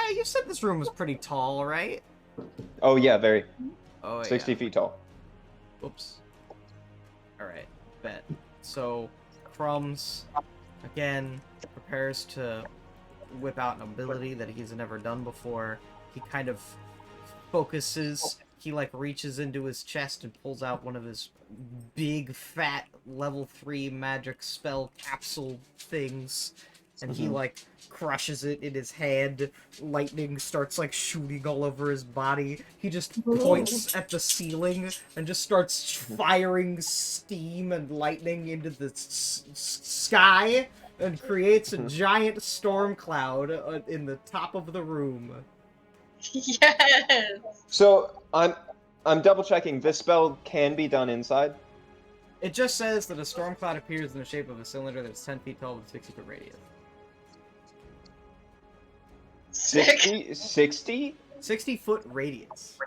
you said this room was pretty tall, right? Oh yeah, very. Oh, 60 yeah. feet tall. Oops. Alright, bet. So, Crumbs, again, prepares to whip out an ability that he's never done before. He kind of focuses, he like reaches into his chest and pulls out one of his big, fat, level 3 magic spell capsule things. And he like crushes it in his hand. Lightning starts like shooting all over his body. He just points at the ceiling and just starts firing steam and lightning into the sky and creates a giant storm cloud in the top of the room. Yes. So I'm double checking. This spell can be done inside. It just says that a storm cloud appears in the shape of a cylinder that's 10 feet tall with 60-foot radius. 60? 60? 60-foot radius.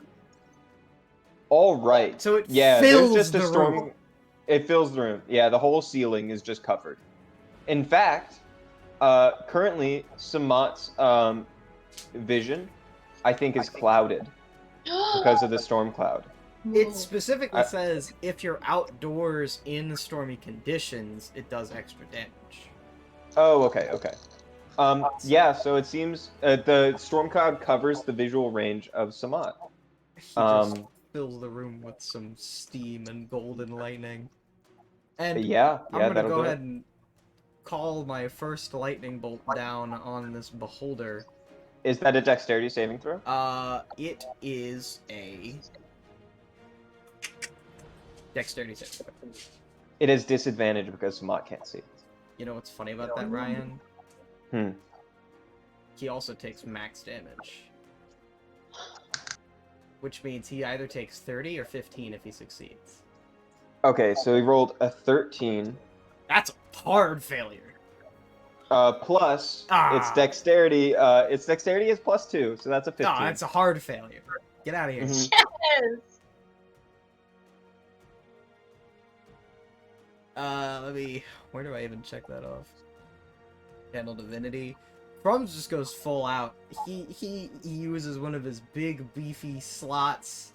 All right. So it there's fills just a the storm. room. It fills the room. Yeah, the whole ceiling is just covered. In fact, currently Samat's vision, I think, is clouded because of the storm cloud. It specifically says if you're outdoors in stormy conditions, it does extra damage. Oh, okay. Yeah, so it seems the storm cloud covers the visual range of Samat. He just fills the room with some steam and golden lightning. And yeah, I'm gonna that'll go do ahead it. and call my first lightning bolt down on this beholder. Is that a dexterity saving throw? It is a dexterity save. It is disadvantage because Samat can't see. You know what's funny about that, Ryan? He also takes max damage. Which means he either takes 30 or 15 if he succeeds. Okay, so he rolled a 13. That's a hard failure. Plus its dexterity. Its dexterity is +2, so that's a 15. No, that's a hard failure. Get out of here. Yes. Where do I even check that off? Handle Divinity. Crumbs just goes full out. He uses one of his big beefy slots,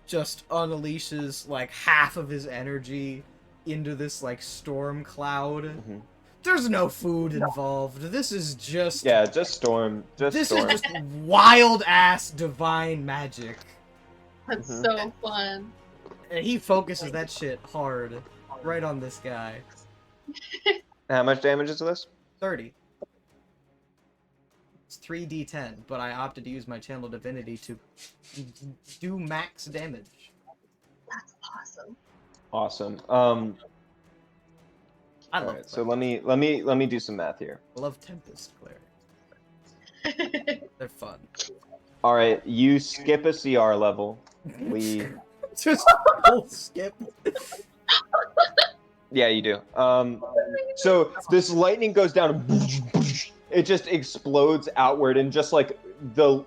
just unleashes like half of his energy into this like storm cloud. There's no food involved. This is just just storm. This is just wild ass divine magic. That's so fun. And he focuses that shit hard, right on this guy. How much damage is this? 30. It's 3d10, but I opted to use my Channel Divinity to do max damage. That's awesome. Awesome. I love. Alright, so let me do some math here. I love Tempest Cleric. They're fun. All right, you skip a CR level. We just full skip. Yeah, you do. So this lightning goes down and it just explodes outward, and just like the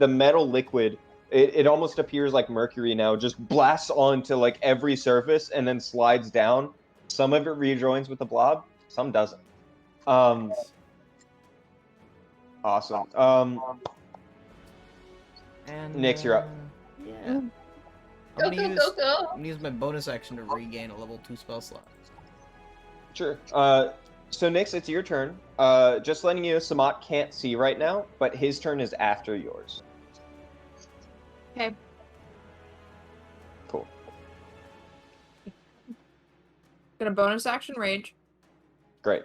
metal liquid, it almost appears like mercury now, just blasts onto like every surface and then slides down. Some of it rejoins with the blob, some doesn't. Awesome. And Nyx, you're up. Yeah. Go, I'm go, gonna go, go. use my bonus action to regain a level 2 spell slot. Sure. So Nyx, it's your turn. Just letting you know, Samat can't see right now, but his turn is after yours. Okay. Cool. Gonna bonus action rage. Great.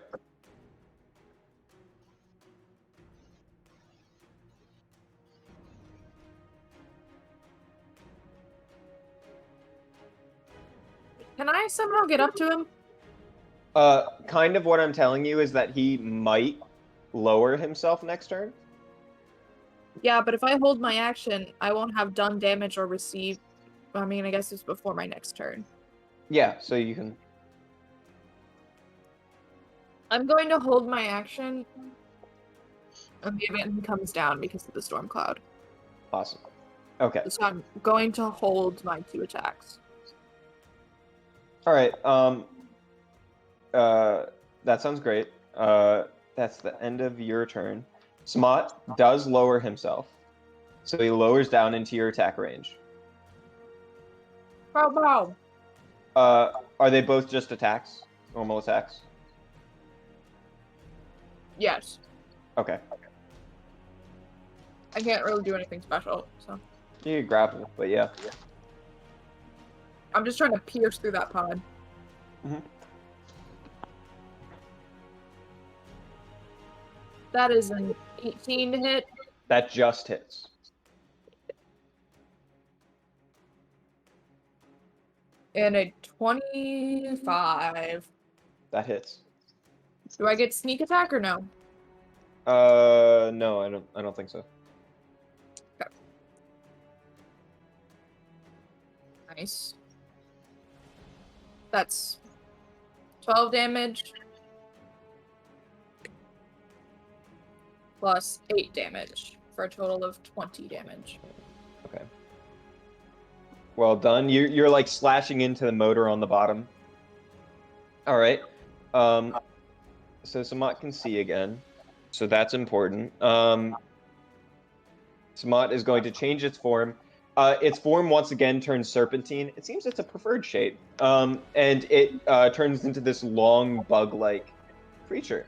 Can I somehow get up to him? Kind of what I'm telling you is that he might lower himself next turn. Yeah, but if I hold my action, I won't have done damage or received. I mean, I guess it's before my next turn. Yeah, so you can. I'm going to hold my action in the event he comes down because of the storm cloud. Awesome. Okay. So I'm going to hold my 2 attacks. All right. That sounds great. That's the end of your turn. Smot does lower himself, so he lowers down into your attack range. Bow. Are they both just attacks? Normal attacks? Yes. Okay. I can't really do anything special, so. You can grapple, but yeah. I'm just trying to pierce through that pod. Mhm. That is an 18 to hit. That just hits. And a 25. That hits. Do I get sneak attack or no? No, I don't think so. Okay. Nice. That's 12 damage. Plus 8 damage. For a total of 20 damage. Okay. Well done. You're like slashing into the motor on the bottom. All right. So Samot can see again. So that's important. Samot is going to change its form. Its form once again turns serpentine. It seems it's a preferred shape. And it turns into this long bug-like creature.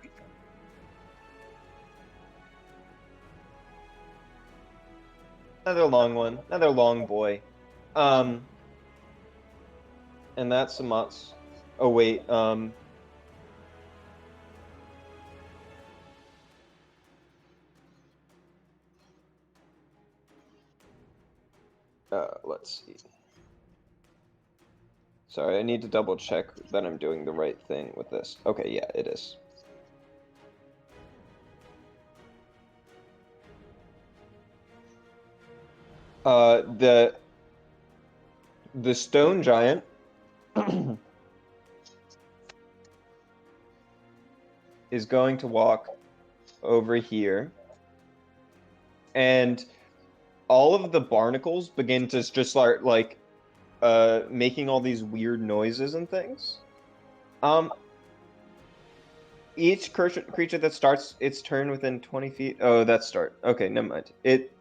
Another long one. Another long boy. And that's Samot's. Oh wait. Let's see. Sorry, I need to double check that I'm doing the right thing with this. Okay, yeah, it is. The stone giant is going to walk over here, and all of the barnacles begin to just start like making all these weird noises and things. Each creature that starts its turn within 20 feet. Oh, that's start. Okay, never mind. It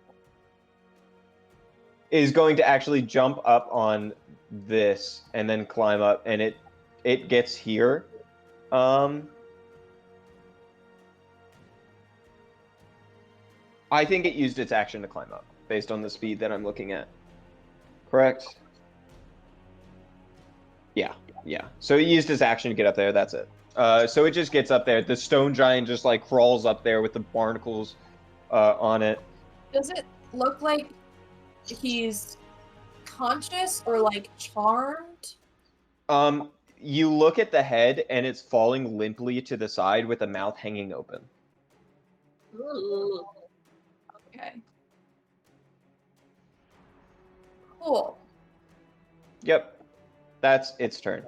is going to actually jump up on this and then climb up, and it gets here. I think it used its action to climb up, based on the speed that I'm looking at. Correct? Yeah. So it used its action to get up there, that's it. So it just gets up there. The stone giant just like crawls up there with the barnacles on it. Does it look like he's conscious or like charmed? You look at the head and it's falling limply to the side with the mouth hanging open. Ooh. Okay. Cool. Yep. That's its turn.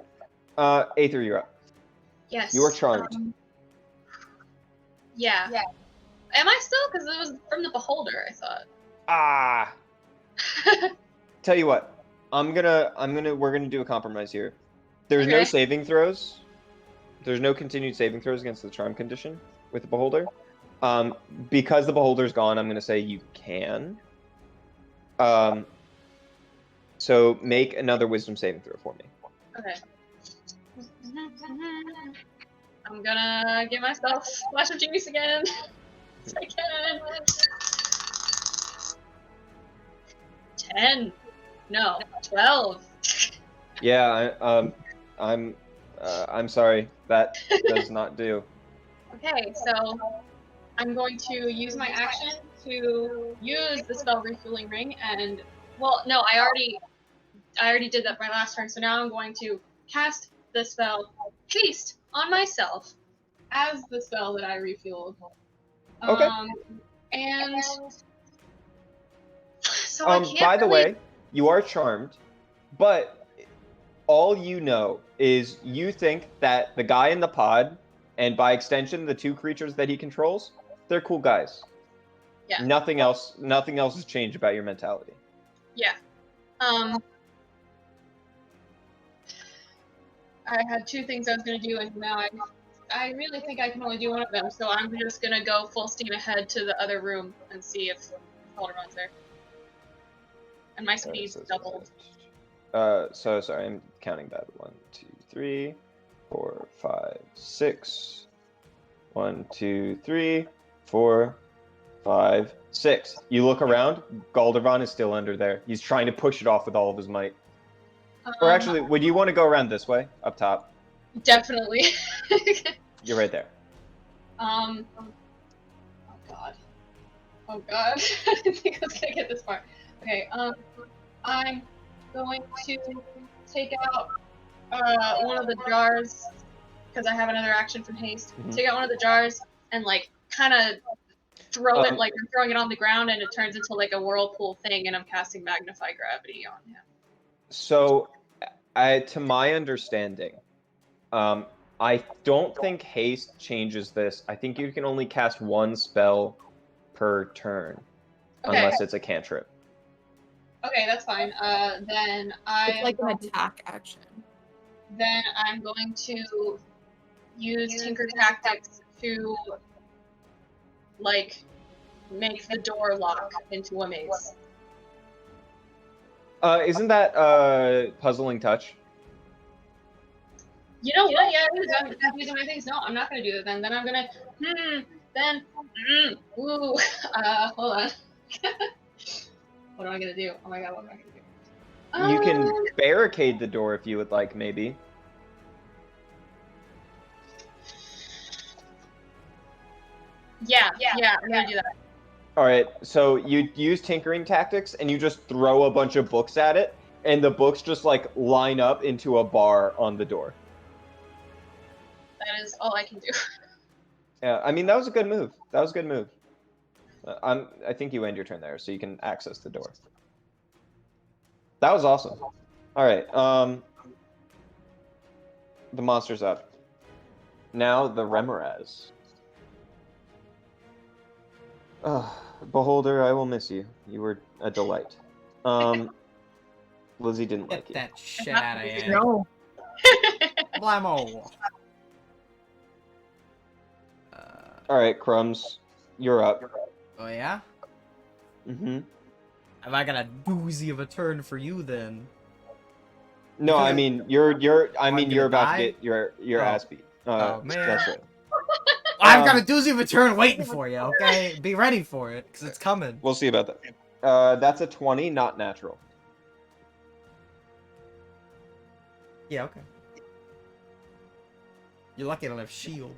Aether, you're up. Yes. You are charmed. Yeah. Am I still? Because it was from the beholder, I thought. Tell you what. We're gonna do a compromise here. There's no Okay. saving throws. There's no continued saving throws against the charm condition with the beholder. Because the beholder's gone, I'm gonna say you can. So make another wisdom saving throw for me. Okay. I'm gonna give myself Flash of Genius again. If I can. 10. No, 12. Yeah, I'm sorry. That does not do. Okay, so I'm going to use my action to use the spell Refueling Ring, and well, no, I already did that my last turn. So now I'm going to cast the spell Haste on myself as the spell that I refueled. Okay. And so I can't by the really... way, you are charmed, but all you know is you think that the guy in the pod, and by extension the two creatures that he controls, they're cool guys. Yeah. Nothing else has changed about your mentality. Yeah. I had two things I was gonna do, and now I really think I can only do one of them, so I'm just gonna go full steam ahead to the other room and see if Calderon's there. And my speed's doubled. So sorry, I'm counting that. 1, 2, 3, 4, 5, 6. 1, 2, 3, 4, 5, 6. You look around. Galdervan is still under there. He's trying to push it off with all of his might. Or actually, would you want to go around this way, up top? Definitely. You're right there. Oh god. Oh god. I didn't think I was gonna get this far. Okay, I'm going to take out one of the jars because I have another action from haste. Take out one of the jars and like kind of throw it like I'm throwing it on the ground, and it turns into like a whirlpool thing, and I'm casting Magnify Gravity on him. So, to my understanding, I don't think haste changes this. I think you can only cast one spell per turn, unless it's a cantrip. Okay, that's fine. Then It's like an attack action. Then I'm going to use Tinker Tactics to like make the door lock into a maze. Isn't that puzzling touch? You know what? Yeah, it is. I'm confusing my things. No, I'm not gonna do that then. Then I'm gonna ooh. Hold on. What am I gonna do? Oh my god, what am I gonna do? You can barricade the door if you would like, maybe. Yeah, I'm gonna do that. Alright, so you use Tinkering Tactics, and you just throw a bunch of books at it, and the books just, like, line up into a bar on the door. That is all I can do. Yeah, I mean, that was a good move. That was a good move. I think you end your turn there, so you can access the door. That was awesome. Alright, the monster's up. Now the Remoraz. Beholder, I will miss you. You were a delight. Lizzie didn't like Get you. that shit out of here. No. Blammo. Alright, Crumbs, you're up. Oh yeah? Mm-hmm. Have I got a doozy of a turn for you then? No, I mean you're gonna about die? to get your ass beat. Oh, man. That's right. I've got a doozy of a turn waiting for you, okay? Be ready for it, because it's coming. We'll see about that. That's a 20, not natural. Yeah, okay. You're lucky I don't have shield.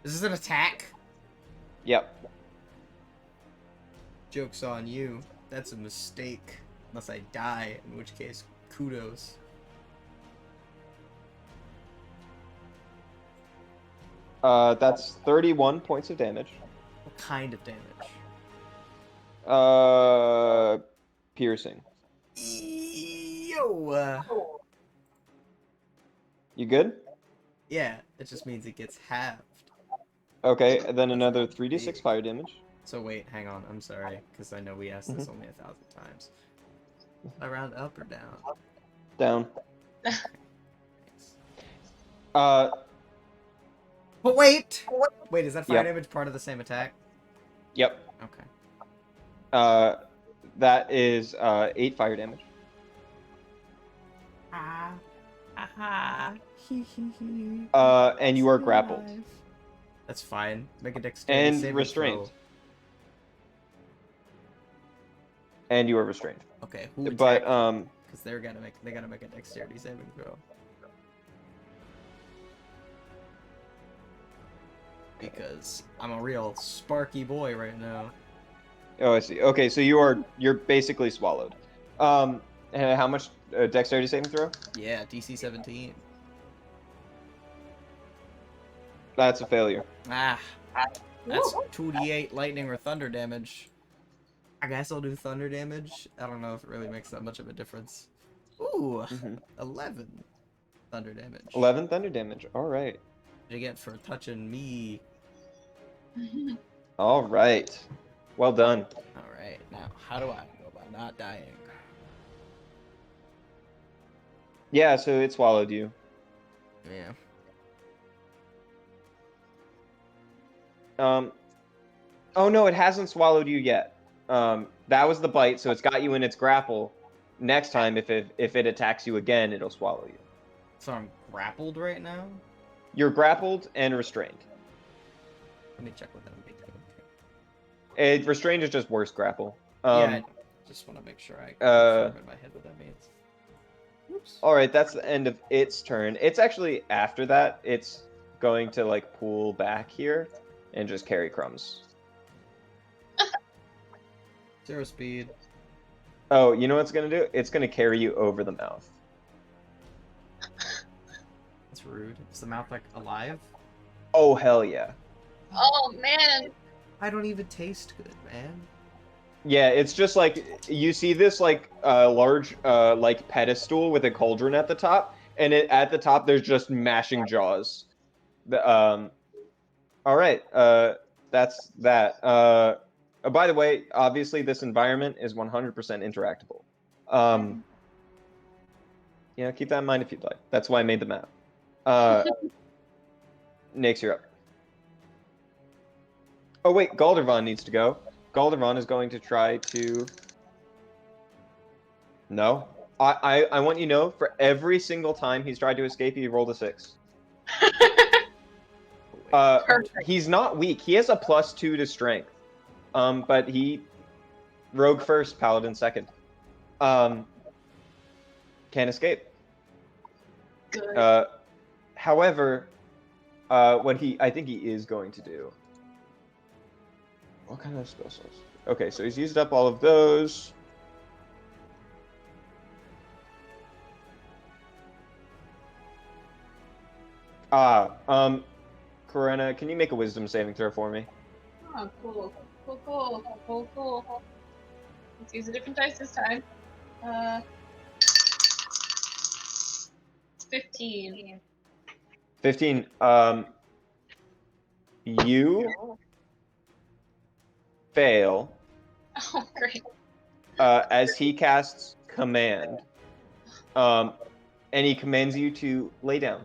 Is this an attack? Yep. Joke's on you. That's a mistake. Unless I die, in which case, kudos. That's 31 points of damage. What kind of damage? Piercing. Yo! You good? Yeah, it just means it gets halved. Okay, and then another 3d6 fire damage. So wait, hang on, I'm sorry, because I know we asked this only 1,000 times. Around up or down? Down. Thanks. But wait, is that fire Yep. damage part of the same attack? Yep. Okay. That is 8 fire damage. And you are grappled. That's fine. Make a dexterity And saving restrained. throw. And you are restrained. Okay, who But because they gotta make a dexterity saving throw. Because I'm a real sparky boy right now. oh, I see. Okay, so you're basically swallowed. And how much dexterity saving throw? Yeah, DC 17. That's a failure. Ah, that's 2d8 lightning or thunder damage. I guess I'll do thunder damage. I don't know if it really makes that much of a difference. Ooh, 11 thunder damage. 11 thunder damage. All right. What'd you get for touching me? All right. Well done. All right, now how do I go about not dying? Yeah, so it swallowed you. Yeah. Oh no, it hasn't swallowed you yet. That was the bite, so it's got you in its grapple. Next time, if it attacks you again, it'll swallow you. So I'm grappled right now? You're grappled and restrained. Let me check what that would be. Restrained is just worse grapple. Yeah, I just want to make sure I confirm in my head what that means. Oops. All right, that's the end of its turn. It's actually after that. It's going to like pull back here and just carry crumbs. 0 speed. Oh, you know what it's gonna do? It's gonna carry you over the mouth. That's rude. Is the mouth like alive? Oh hell yeah. Oh man. I don't even taste good, man. Yeah, it's just like you see this like large like pedestal with a cauldron at the top, and at the top there's just mashing jaws. All right, that's that. By the way, obviously this environment is 100% interactable. Yeah, keep that in mind if you'd like. That's why I made the map. Nyx, you're up. Oh wait, Galdervon needs to go. Galdervon is going to try to... No. I want you to know, for every single time he's tried to escape, he rolled a 6. Perfect. He's not weak. He has a +2 to strength. But he... Rogue first, Paladin second. Can't escape. Good. However, what I think he is going to do... What kind of spell slots? Okay, so he's used up all of those. Corona, can you make a wisdom saving throw for me? Oh, cool. Let's use a different dice this time. 15. 15. You fail Oh, great. as he casts command. And he commands you to lay down.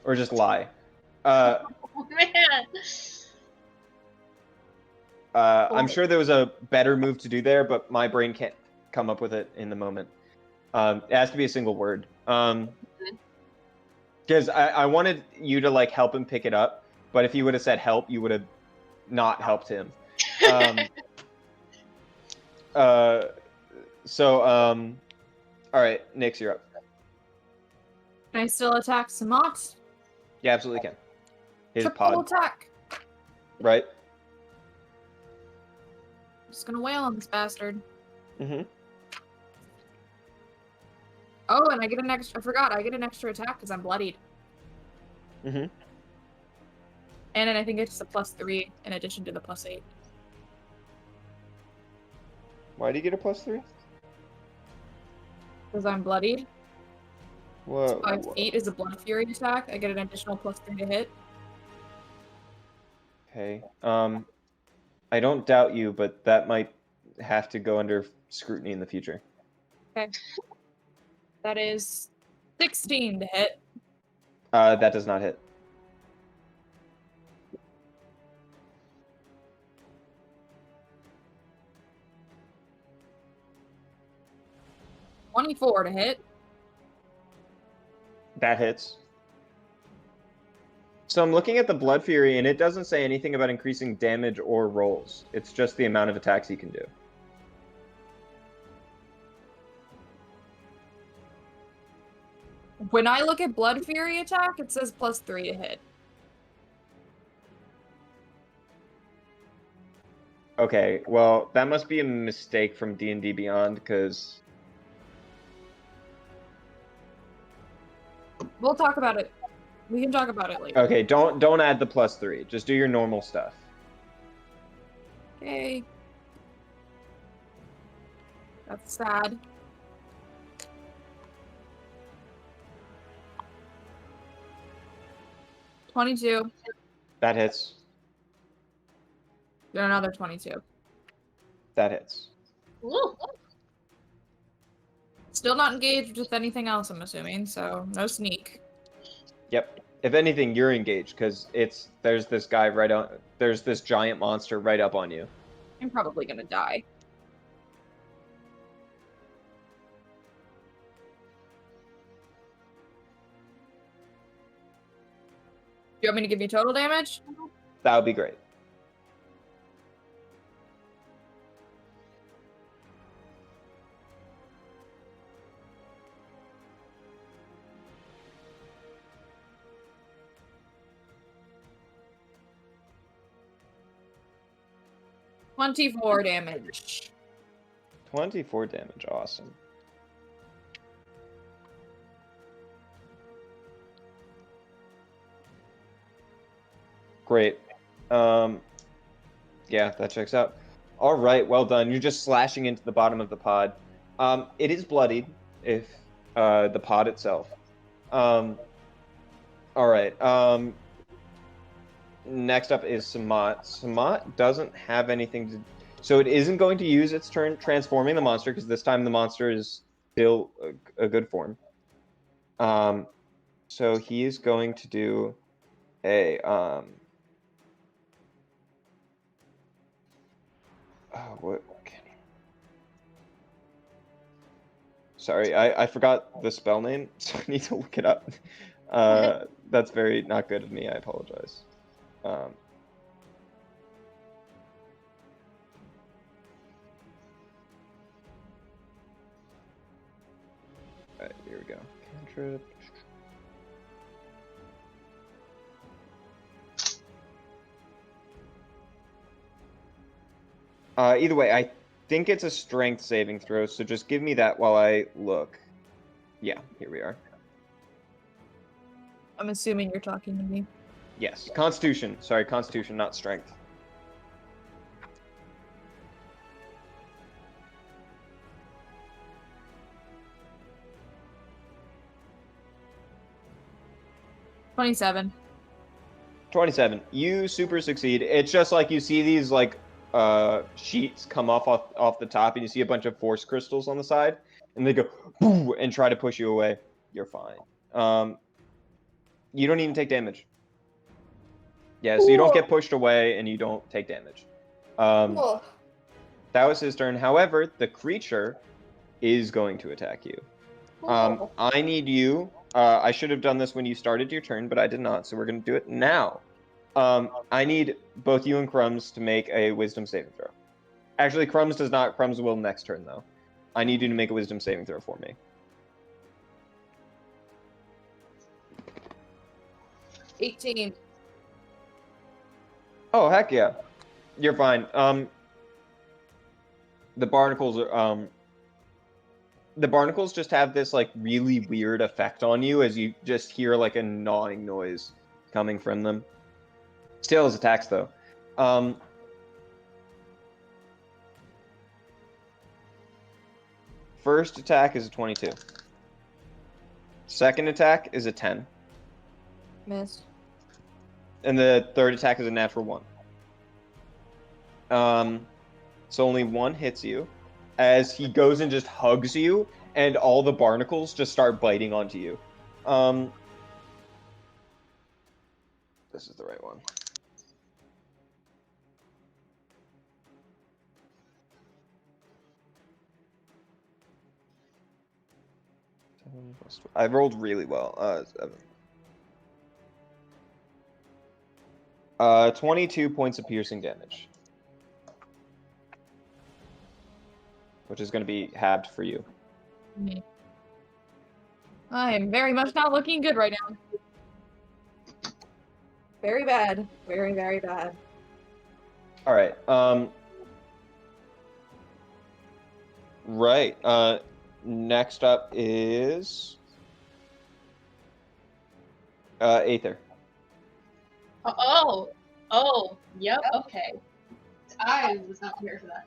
Or just lie. Oh, man. I'm sure there was a better move to do there, but my brain can't come up with it in the moment. It has to be a single word. Because I wanted you to like help him pick it up, but if you would have said help, you would have not helped him. All right, Nyx, you're up. Can I still attack Samot? You absolutely can. His Triple pod, attack. right? I'm just gonna wail on this bastard. Mm-hmm. Oh, and I get an extra. I forgot. I get an extra attack because I'm bloodied. Mm-hmm. And then I think it's a +3 in addition to the +8. Why do you get a +3? Because I'm bloodied. Whoa. 5 feet is a blood fury attack. I get an additional +3 to hit. Okay. I don't doubt you, but that might have to go under scrutiny in the future. Okay. That is 16 to hit. That does not hit. $24 to hit. That hits. So I'm looking at the Blood Fury, and it doesn't say anything about increasing damage or rolls. It's just the amount of attacks he can do. When I look at Blood Fury attack, it says +3 to hit. Okay, well, that must be a mistake from D&D Beyond, because... We'll talk about it. We can talk about it later. Okay, don't add the +3. Just do your normal stuff. Okay. That's sad. $22. That hits. Then another 22. That hits. Ooh. Still not engaged with anything else, I'm assuming, so no sneak. Yep. If anything, you're engaged because there's this guy there's this giant monster right up on you. I'm probably gonna die. You want me to give you total damage? That would be great. $24 damage. 24 damage. Awesome. Great. Yeah, that checks out. All right, well done. You're just slashing into the bottom of the pod. It is bloodied, if the pod itself. All right. Next up is Samat. Samat doesn't have anything to... So it isn't going to use its turn transforming the monster, because this time the monster is still a good form. So he is going to do a... what can he... Sorry, I forgot the spell name, so I need to look it up. That's very not good of me. I apologize. Alright, here we go. Cantrip. Either way, I think it's a strength saving throw, so just give me that while I look. Yeah, here we are. I'm assuming you're talking to me. Yes, Constitution. Sorry, Constitution, not Strength. $27. 27. You super succeed. It's just like you see these like sheets come off the top, and you see a bunch of force crystals on the side, and they go boo and try to push you away. You're fine. You don't even take damage. Yeah, so you don't get pushed away, and you don't take damage. Cool. That was his turn. However, the creature is going to attack you. I need you. I should have done this when you started your turn, but I did not, so we're going to do it now. I need both you and Crumbs to make a wisdom saving throw. Actually, Crumbs does not. Crumbs will next turn, though. I need you to make a wisdom saving throw for me. 18. Oh, heck yeah. You're fine. The barnacles are, the barnacles just have this, like, really weird effect on you as you just hear, like, a gnawing noise coming from them. Still has attacks, though. First attack is a 22. Second attack is a 10. Miss. And the third attack is a natural 1. So only one hits you, as he goes and just hugs you, and all the barnacles just start biting onto you. This is the right one. I rolled really well. 7. 22 points of piercing damage. Which is going to be halved for you. I am very much not looking good right now. Very bad. Very, very bad. Alright, right, next up is... Aether. Yep, okay. I was not prepared for that.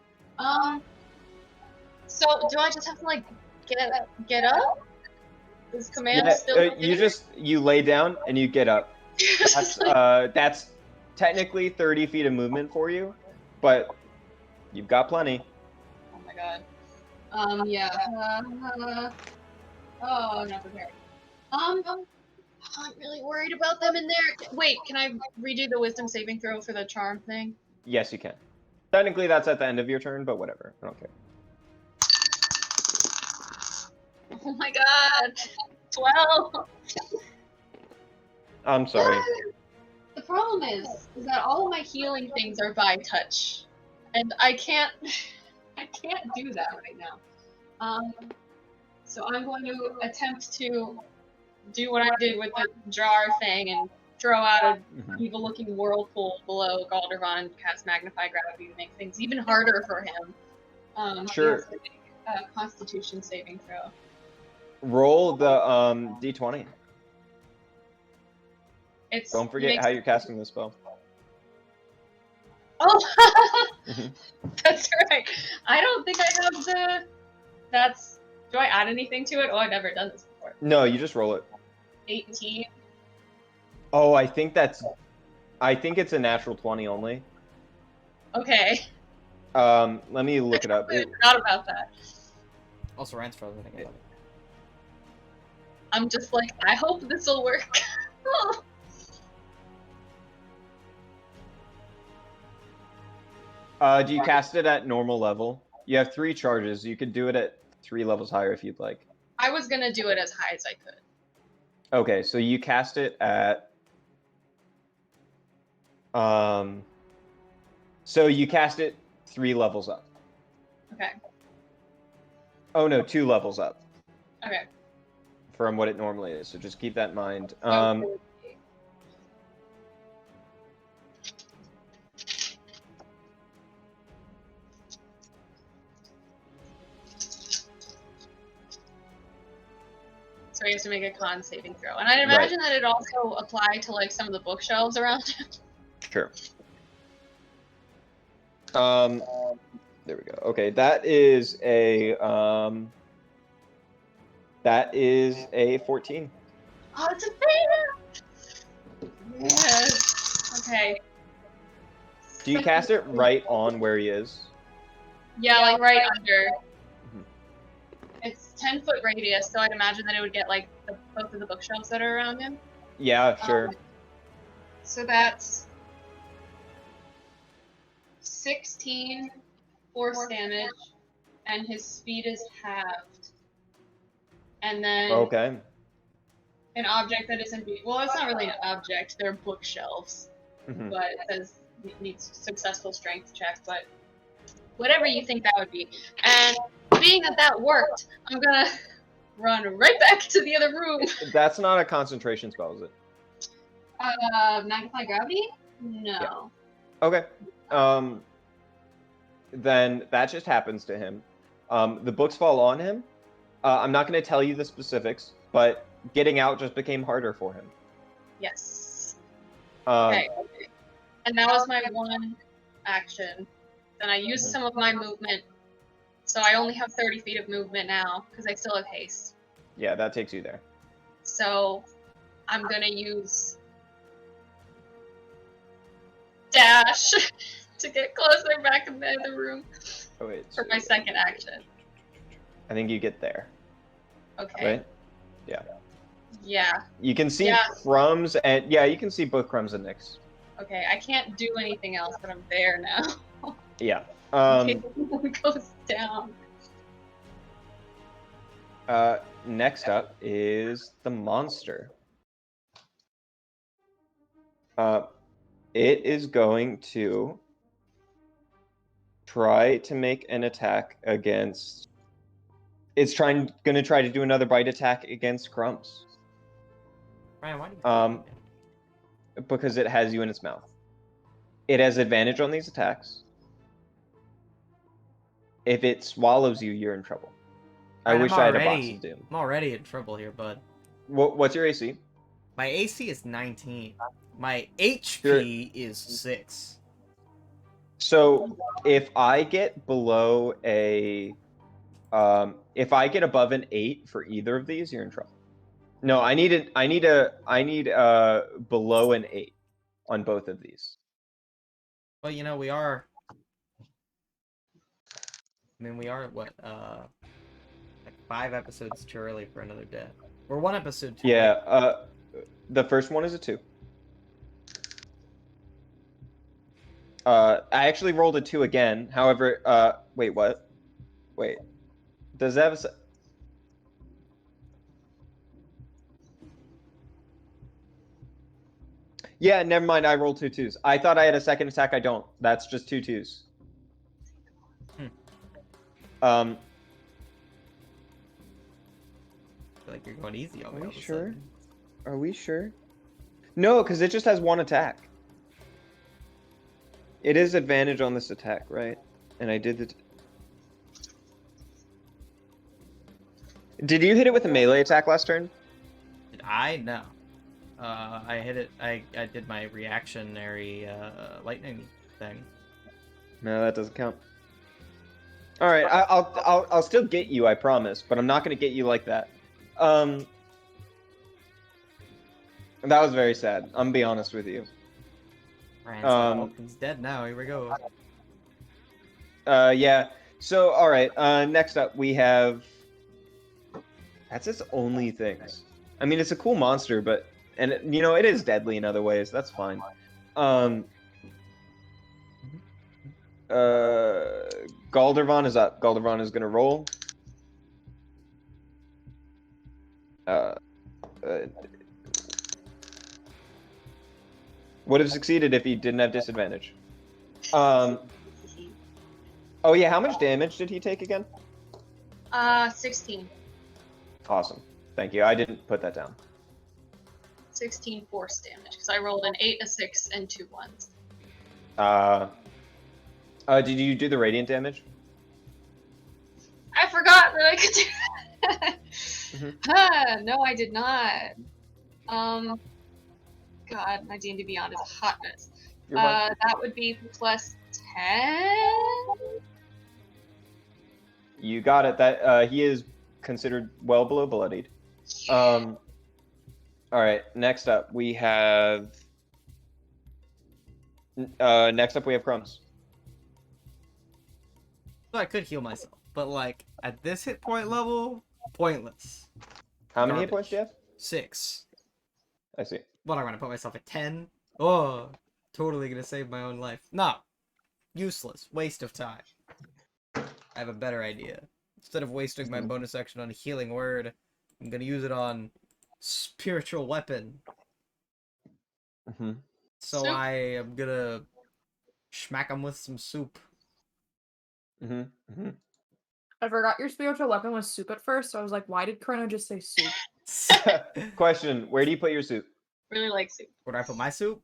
So do I just have to like get up? Is command still? You lay down and you get up. That's technically 30 feet of movement for you, but you've got plenty. Oh my god. Yeah. Oh, not prepared. I'm not really worried about them in there. Wait, can I redo the wisdom saving throw for the charm thing? Yes, you can. Technically, that's at the end of your turn, but whatever. I don't care. Oh my god. 12. I'm sorry. The problem is that all of my healing things are by touch, and I can't do that right now. So I'm going to attempt to do what I did with the jar thing and throw out a evil-looking whirlpool below Galdervon and cast Magnify Gravity to make things even harder for him. Sure. He has to make a Constitution saving throw. Roll the d20. It's Don't forget how you're casting the spell. Oh, Mhm. that's right. I don't think I have the. That's. Do I add anything to it? Oh, I've never done this before. No, you just roll it. 18. Oh, I think it's a natural 20 only. Okay. Let me look it up. I forgot about that. Also, Ryan's frozen again. I'm just like, I hope this will work. Do you cast it at normal level? You have 3 charges. You could do it at 3 levels higher if you'd like. I was gonna do it as high as I could. Okay, so you cast it at so you cast it 3 levels up. Okay. Oh no, 2 levels up Okay. from what it normally is. So just keep that in mind. So he has to make a con saving throw. And I'd imagine that it also apply to like some of the bookshelves around him. Sure. There we go. Okay, that is a 14. Oh, it's a fail! Yes. Okay. Do you cast it right on where he is? Yeah, like right under. It's 10-foot radius, so I'd imagine that it would get like both of the bookshelves that are around him. Yeah, sure. So that's 16 force damage, and his speed is halved. And then Okay. an object that isn't well, it's not really an object. They're bookshelves, but it says it needs successful strength check. But whatever you think that would be, and being that worked, I'm gonna run right back to the other room. That's not a concentration spell, is it? Magnify Gravity? No. Yeah. Okay. Then that just happens to him. The books fall on him. I'm not going to tell you the specifics, but getting out just became harder for him. Yes. Okay. And that was my one action. Then I used some of my movement. So I only have 30 feet of movement now, because I still have haste. Yeah, that takes you there. So I'm going to use dash to get closer back in the other room for my second action. I think you get there. Okay. Right? Yeah. Yeah. You can see Crumbs and you can see both Crumbs and Nyx. Okay, I can't do anything else, but I'm there now. Yeah. It goes down. Next up is the monster. It is going to try to make an attack against. It's going to try to do another bite attack against Crumbs. Ryan, why do you because it has you in its mouth. It has advantage on these attacks. If it swallows you, you're in trouble. I wish I had a box of doom. I'm already in trouble here, bud. What's your AC? My AC is 19. My HP is 6. So if I get below if I get above an 8 for either of these, you're in trouble. No, I need below an 8 on both of these. Well, we are. I mean, we are what like 5 episodes too early for another death. We're 1 episode too Yeah. late. The first one is a 2. I actually rolled a 2 again. However, wait, what? Wait. Does that have Yeah, never mind. I rolled 2 2s. I thought I had a second attack. I don't. That's just 2 2s. Hmm. Um, I feel like you're going easy on me. Are we all of a sure? sudden. Are we sure? No, because it just has 1 attack. It is advantage on this attack, right? And I did the. Did you hit it with a melee attack last turn? Did I? No. I hit it. I did my reactionary lightning thing. No, that doesn't count. All right, I'll still get you, I promise, but I'm not gonna get you like that. That was very sad. I'm gonna be honest with you. He's dead now. Here we go. Yeah. So, all right. Next up, we have. That's its only things. I mean, it's a cool monster, but you know, it is deadly in other ways. That's fine. Galdervon is up. Galdervon is gonna roll. Would have succeeded if he didn't have disadvantage. Oh yeah, how much damage did he take again? 16. Awesome. Thank you. I didn't put that down. 16 force damage because I rolled an 8, a 6, and 2 1s. Did you do the radiant damage? I forgot that I could do that. No, I did not. God, my D&D Beyond is a hot mess. That would be plus 10. You got it. That he is considered well below bloodied. All right. Next up, we have. Crumbs. So I could heal myself, but like at this hit point level, pointless. How many hit points do you have? 6. I see. What, I'm gonna put myself at 10? Oh, totally gonna save my own life. No, useless, waste of time. I have a better idea. Instead of wasting my bonus action on a healing word, I'm gonna use it on spiritual weapon. So Soup? I am gonna smack him with some soup. I forgot your spiritual weapon was soup at first, so I was like, why did Chrono just say soup? Question: where do you put your soup? Really like soup. Where do I put my soup?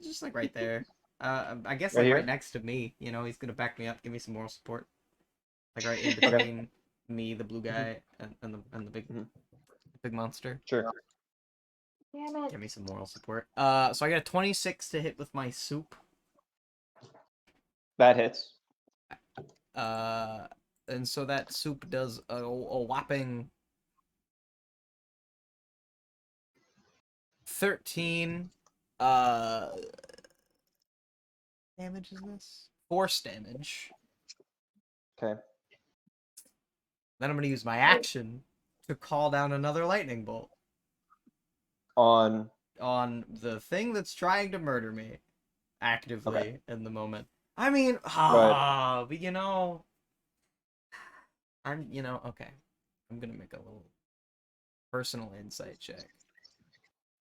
Just like right there. I guess Right like here? right next to me. You know, he's gonna back me up, give me some moral support. Like right in between me, the blue guy, and the big monster. Sure. Damn it. Give me some moral support. So I got a 26 to hit with my soup. That hits. And so that soup does a whopping 13 damage is this? Force damage. Okay. Then I'm gonna use my action to call down another lightning bolt On the thing that's trying to murder me actively Okay. in the moment. I mean, but you know, okay. I'm gonna make a little personal insight check.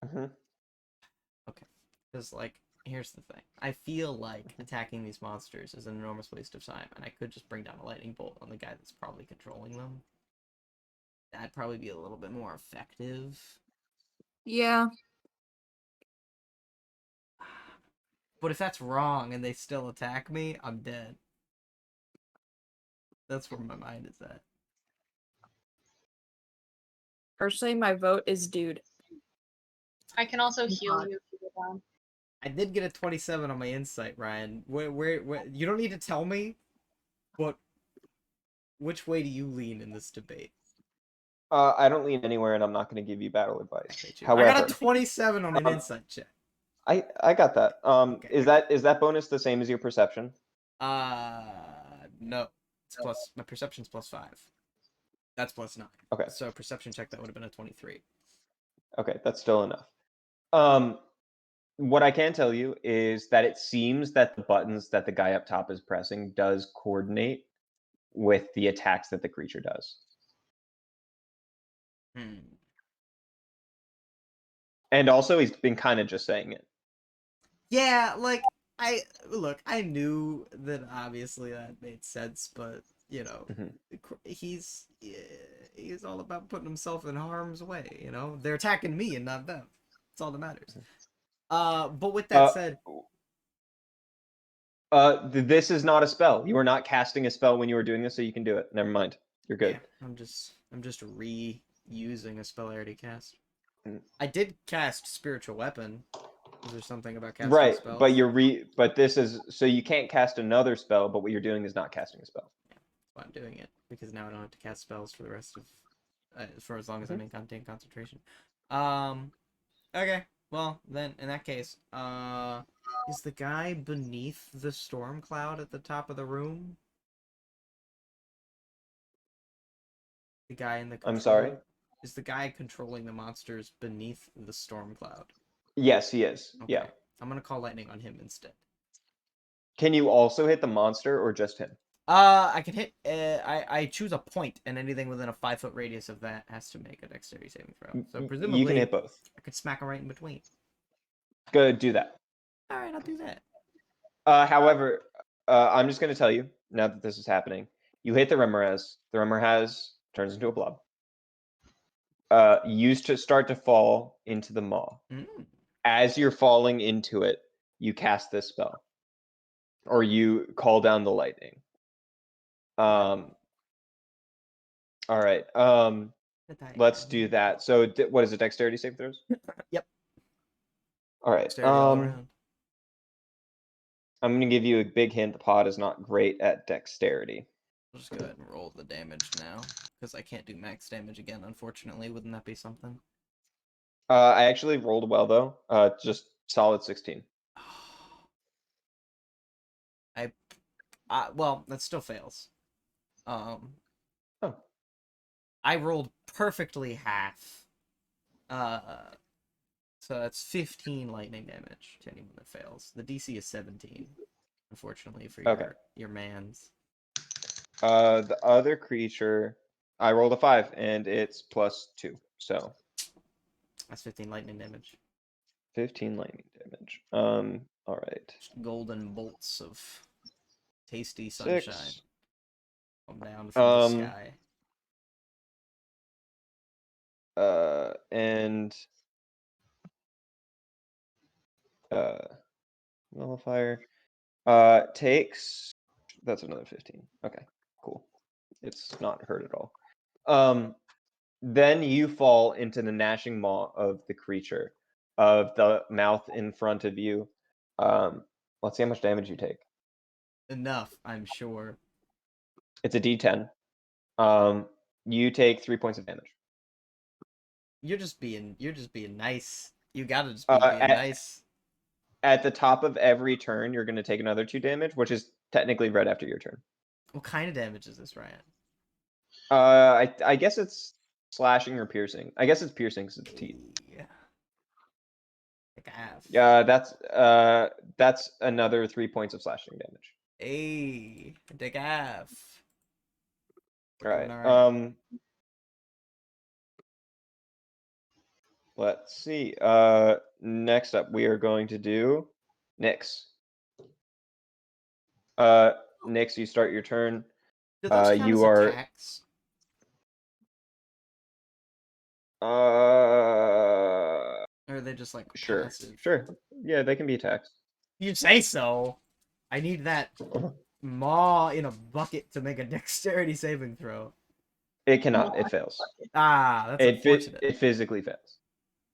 Okay, because like, here's the thing. I feel like attacking these monsters is an enormous waste of time, and I could just bring down a lightning bolt on the guy that's probably controlling them. That'd probably be a little bit more effective. Yeah. But if that's wrong and they still attack me, I'm dead. That's where my mind is at. Personally, my vote is dude. I can also heal you if you go down. I did get a 27 on my insight, Ryan. Where you don't need to tell me, but which way do you lean in this debate? I don't lean anywhere, and I'm not going to give you battle advice. I However, got a 27 on an insight check. I got that. Okay. Is that bonus the same as your perception? No. It's plus my perception's +5. That's +9. Okay. So perception check that would have been a 23. Okay, that's still enough. What I can tell you is that it seems that the buttons that the guy up top is pressing does coordinate with the attacks that the creature does. And also, he's been kind of just saying it. Yeah, like I knew that obviously that made sense, but you know, he's all about putting himself in harm's way. You know, they're attacking me and not them. That's all that matters. But with that said, this is not a spell. You are not casting a spell when you were doing this, so you can do it. Never mind. You're good. yeah, I'm just reusing a spell I already cast. Mm. I did cast Spiritual Weapon. Is there something about casting Right, spells? but this is so you can't cast another spell, but what you're doing is not casting a spell. Yeah, that's why I'm doing it, because now I don't have to cast spells for the rest of for as long as I'm in content concentration. Okay. Well, then in that case, is the guy beneath the storm cloud at the top of the room? The guy in the control... I'm sorry? Is the guy controlling the monsters beneath the storm cloud? Yes, he is. Okay. Yeah. I'm gonna call lightning on him instead. Can you also hit the monster or just him? I can hit. I choose a point, and anything within a 5-foot radius of that has to make a dexterity saving throw. So presumably, you can hit both. I could smack him right in between. Good, do that. All right, I'll do that. However, I'm just going to tell you now that this is happening. You hit the Remoraz. The Remoraz turns into a blob. Used to start to fall into the maw. As you're falling into it, you cast this spell, or you call down the lightning. All right. Let's do that. So, what is it? Dexterity save throws? Yep. All right. Dexterity all around. I'm gonna give you a big hint. The pod is not great at dexterity. I'll just go ahead and roll the damage now, because I can't do max damage again, unfortunately. Wouldn't that be something? I actually rolled well though. Just solid 16. Well, that still fails. Oh. I rolled perfectly half. So that's 15 lightning damage to anyone that fails. The DC is 17, unfortunately, for your mans. The other creature, I rolled a 5, and it's +2. So that's 15 lightning damage. 15 lightning damage. All right. Just golden bolts of tasty sunshine 6. come down from the sky. And nullifier takes, that's another 15. Okay, cool. It's not hurt at all. Then you fall into the gnashing maw of the creature, of the mouth in front of you. Let's see how much damage you take. Enough, I'm sure. It's a D10. You take 3 points of damage. You're just being nice. You gotta just be being nice. At the top of every turn, you're going to take another 2 damage, which is technically right after your turn. What kind of damage is this, Ryan? I guess it's slashing or piercing. I guess it's piercing because it's teeth. Yeah. Like half. Yeah, that's another 3 points of slashing damage. Hey, take half. All right. Let's see. Next up, we are going to do Nyx. Nyx, you start your turn. Do those count you as are attacks? Or are they just like sure, passive? Sure. Yeah, they can be attacks. You say so. I need that maw in a bucket to make a dexterity saving throw. It cannot. It fails. That's unfortunate. It physically fails.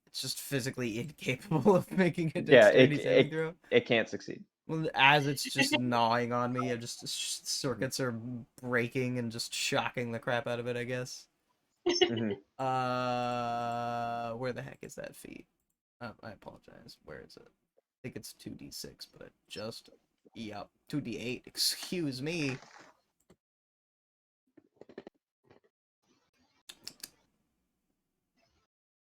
It's just physically incapable of making a dexterity saving throw. It can't succeed. Well, as it's just gnawing on me, circuits are breaking and just shocking the crap out of it, I guess. Where the heck is that feat? I apologize. Where is it? I think it's 2d6, but I just Yep, 2d8. Excuse me.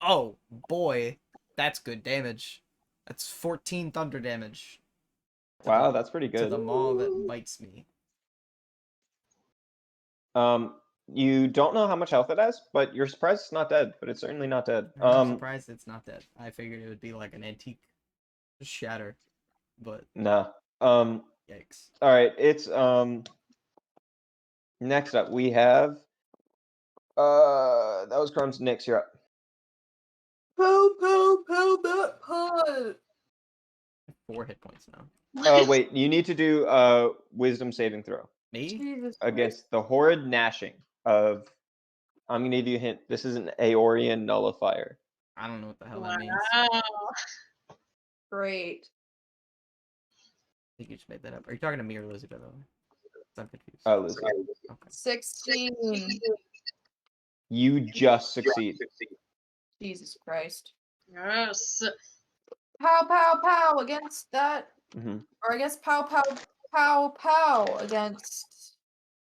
Oh boy, that's good damage. That's 14 thunder damage. Wow, that's pretty To the good. maw that bites me. You don't know how much health it has, but you're surprised it's not dead. But it's certainly not dead. I'm surprised it's not dead. I figured it would be like an antique shatter, but Nah. yikes. All right. It's Next up we have that was Crumbs. Nyx, you're up. Pow, that pod. 4 hit points now. Wait, you need to do wisdom saving throw Me? Jesus Christ. against the horrid gnashing of. I'm gonna give you a hint. This is an Aeorian nullifier. I don't know what the hell that means. Wow. Great. I think you just made that up. Are you talking to me or Lizzie, by the way? I'm confused. Oh, Lizzie. Okay. 16. You just succeed. Jesus Christ. Yes. Pow, pow, pow against that. Mm-hmm. Or I guess pow, pow, pow, pow against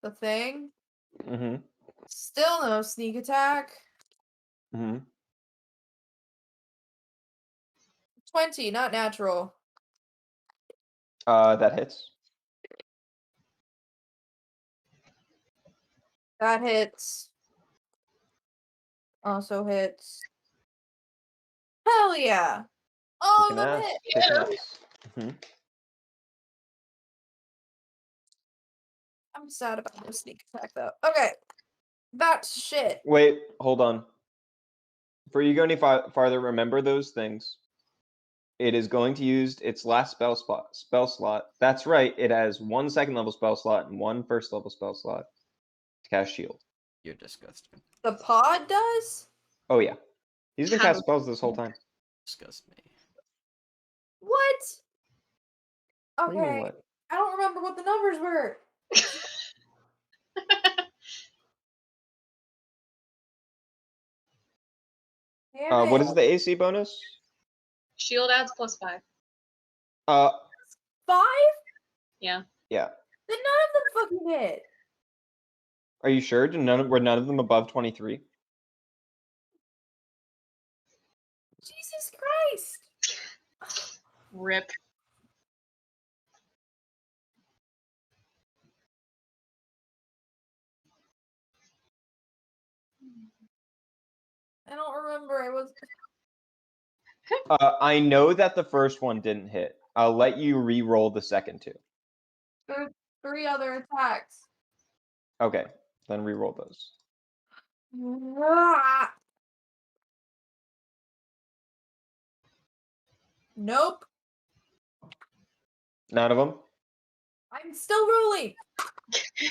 the thing. Mm-hmm. Still no sneak attack. Mm-hmm. 20, not natural. That hits. That hits. Also hits. Hell yeah. All of Kicking them ass. hit. Kicking ass. Mm-hmm. I'm sad about no sneak attack though. Okay. That's shit. Wait, hold on. Before you go any farther, remember those things. It is going to use its last spell slot. That's right. It has 1 second level spell slot and 1 first level spell slot to cast shield. You're disgusting. The pod does? Oh yeah, he's been How- casting spells this whole time. Disgust me. What? What do you mean, Okay. what? I don't remember what the numbers were. Damn What it. is the AC bonus? Shield adds +5. Uh, 5? Yeah. yeah. Then none of them fucking hit. Are you sure? Were none of them above 23? Jesus Christ. Rip. I don't remember. I was. I know that the first one didn't hit. I'll let you re-roll the second 2. There were 3 other attacks. Okay, then re-roll those. Ah. Nope. None of them. I'm still rolling.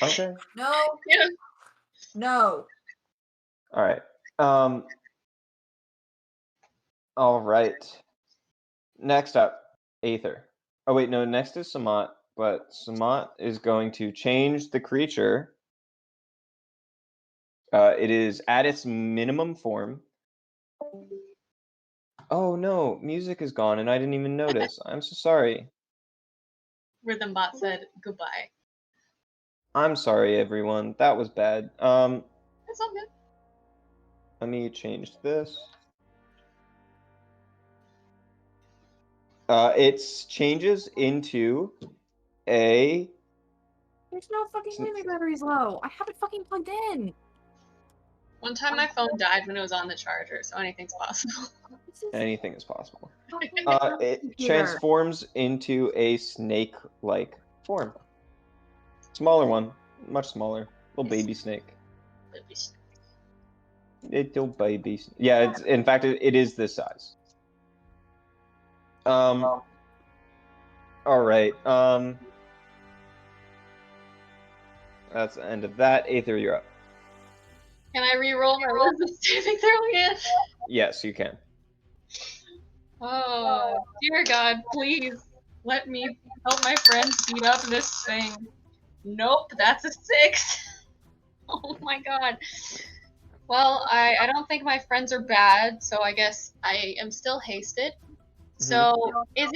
Okay. No. Yeah. No. All right. All right. Next up, Aether. Oh wait, no. Next is Samat, but Samat is going to change the creature. It is at its minimum form. Oh no, music is gone, and I didn't even notice. I'm so sorry. Rhythm bot said goodbye. I'm sorry, everyone. That was bad. It's all good. Let me change this. It changes into a. There's no fucking way my battery's low. I have it fucking plugged in. One time my phone died when it was on the charger, so anything's possible. This is Anything is possible. fucking It computer. transforms into a snake-like form. Smaller one, much smaller. Little baby snake. Little baby. Yeah, it's in fact it is this size. All right. That's the end of that. Aether, you're up. Can I re-roll my wisdom saving throw again? Yes, you can. Oh, dear God, please let me help my friends beat up this thing. Nope, that's a 6. Oh my God. Well, I don't think my friends are bad, so I guess I am still hasted. So, is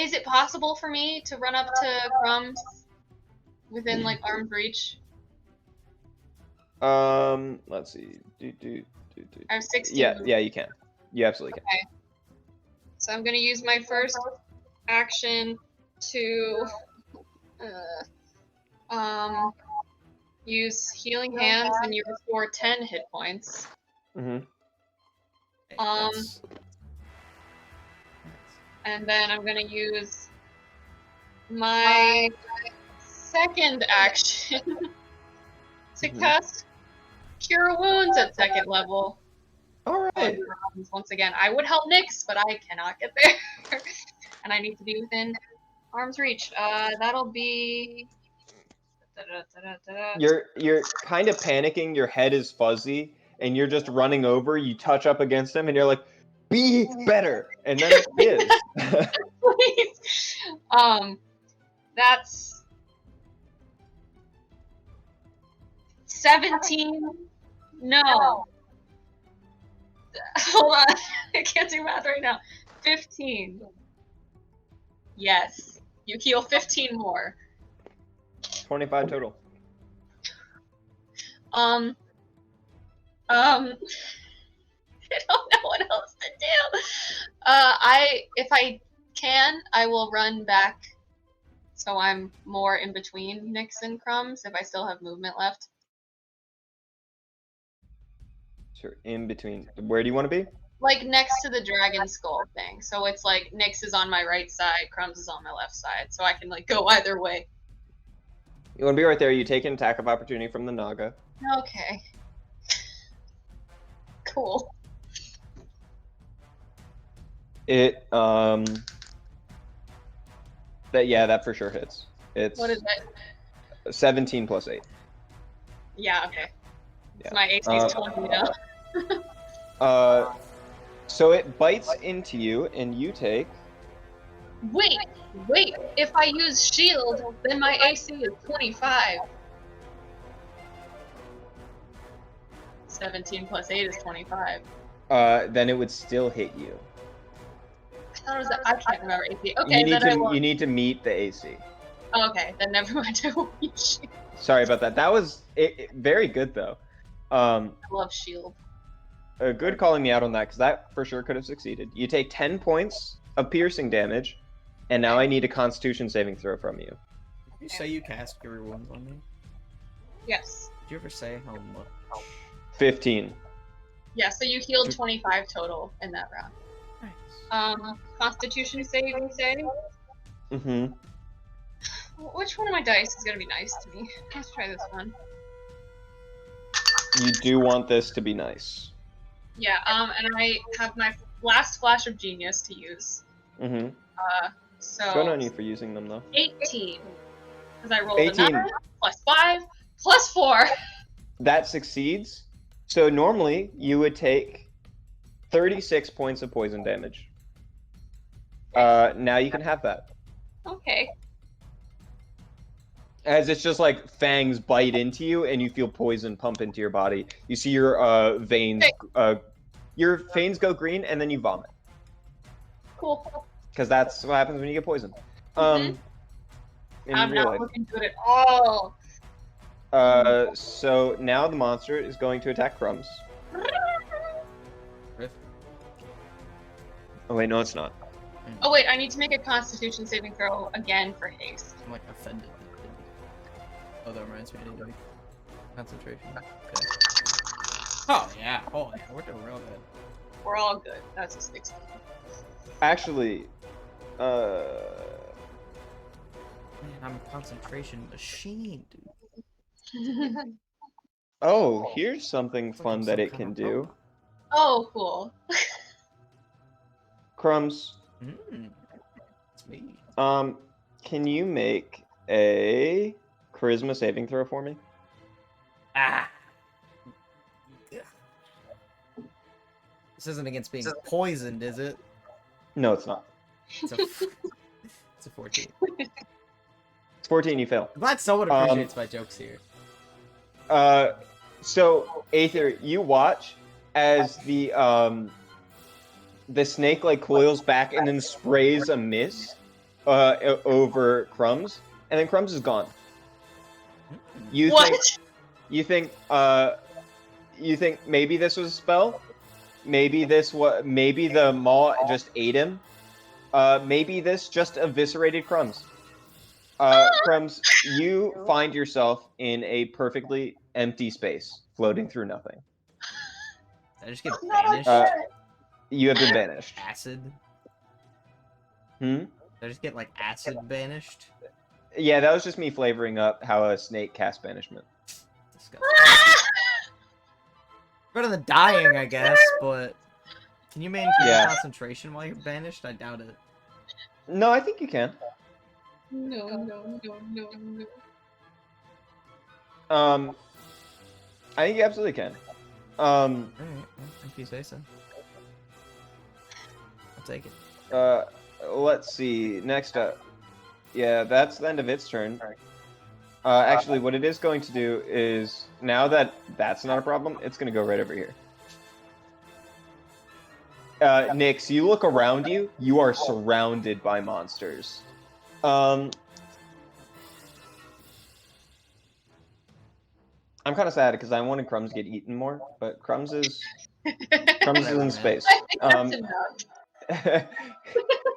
Is it possible for me to run up to Crumbs within like arm's reach? Let's see. I have 16. Yeah, you can. You absolutely can. Okay. So I'm gonna use my first action to use Healing Hands, and you restore 10 hit points. Mm-hmm. And then I'm gonna use my second action to cast Cure Wounds at 2nd level. Alright. Once again, I would help Nyx, but I cannot get there. And I need to be within arm's reach. That'll be... You're kind of panicking, your head is fuzzy, and you're just running over, you touch up against him, and you're like, be better! And then it is. Please. That's 17. No. Hold on. I can't do math right now. 15. Yes. You heal 15 more. 25 total. I don't know what else to do. If I can, I will run back so I'm more in between Nyx and Crumbs if I still have movement left. Sure, in between. Where do you want to be? Like next to the dragon skull thing. So it's like Nyx is on my right side, Crumbs is on my left side. So I can like go either way. You want to be right there. You take an attack of opportunity from the Naga. Okay. Cool. It, that for sure hits. It's What is it? 17 plus 8. Yeah, okay. Yeah. So my AC is 20 now. So it bites into you, and you take... Wait! If I use shield, then my AC is 25. 17 plus 8 is 25. Then it would still hit you. I thought it was I can't remember AC. Okay, You need to meet the AC. Oh, okay, then never mind. I won't use shield. Sorry about that. That was very good, though. I love shield. Good calling me out on that, because that for sure could have succeeded. You take 10 points of piercing damage, and now I need a Constitution saving throw from you. Did you say you cast Cure Wounds on me? Yes. Did you ever say how much? 15. Yeah, so you healed 25 total in that round. Nice. Constitution saving save? Mm-hmm. Which one of my dice is gonna be nice to me? Let's try this one. You do want this to be nice. Yeah, and I have my last flash of genius to use. Mm-hmm. So Good on you for using them, though. 18. Because I rolled 18. a 9, plus 5, plus 4. That succeeds. So normally, you would take 36 points of poison damage. Now you can have that. Okay. As it's just like fangs bite into you, and you feel poison pump into your body. You see your veins, your veins go green, and then you vomit. Cool. Because that's what happens when you get poisoned. I'm In real not life. looking good at all. So now the monster is going to attack Crumbs. Riff? Oh wait, no, it's not. Oh wait, I need to make a Constitution saving throw again for haste. I'm like offended. Oh, that reminds me. I need to make concentration. Okay. Oh yeah, we're doing real good. We're all good. That's a 16. Actually, Man, I'm a concentration machine, dude. oh, here's something fun that it can do. Oh, cool. Crumbs, It's me. can you make a charisma saving throw for me? Ah. This isn't against being poisoned, is it? No, it's not. It's a 14. It's 14, you fail. I'm glad someone appreciates my jokes here. So Aether, you watch as the snake like coils back and then sprays a mist, over Crumbs, and then Crumbs is gone. You What? think maybe this was a spell? Maybe the maw just ate him? Maybe this just eviscerated Crumbs. Crumbs, you find yourself in a perfectly empty space, floating through nothing. Did I just get Not banished? You have been banished. Acid? Hmm? Did I just get, like, acid banished? Yeah, that was just me flavoring up how a snake casts banishment. Disgusting. Better than dying, I guess, but... Can you maintain concentration while you're banished? I doubt it. No, I think you can. No. I think you absolutely can. Alright, well, if you say so. I'll take it. Let's see. Next up. Yeah, that's the end of its turn. Actually, what it is going to do is, now that that's not a problem, it's going to go right over here. Nyx, you look around you, you are surrounded by monsters. I'm kind of sad because I wanted Crumbs to get eaten more, but Crumbs is in space. I think that's enough.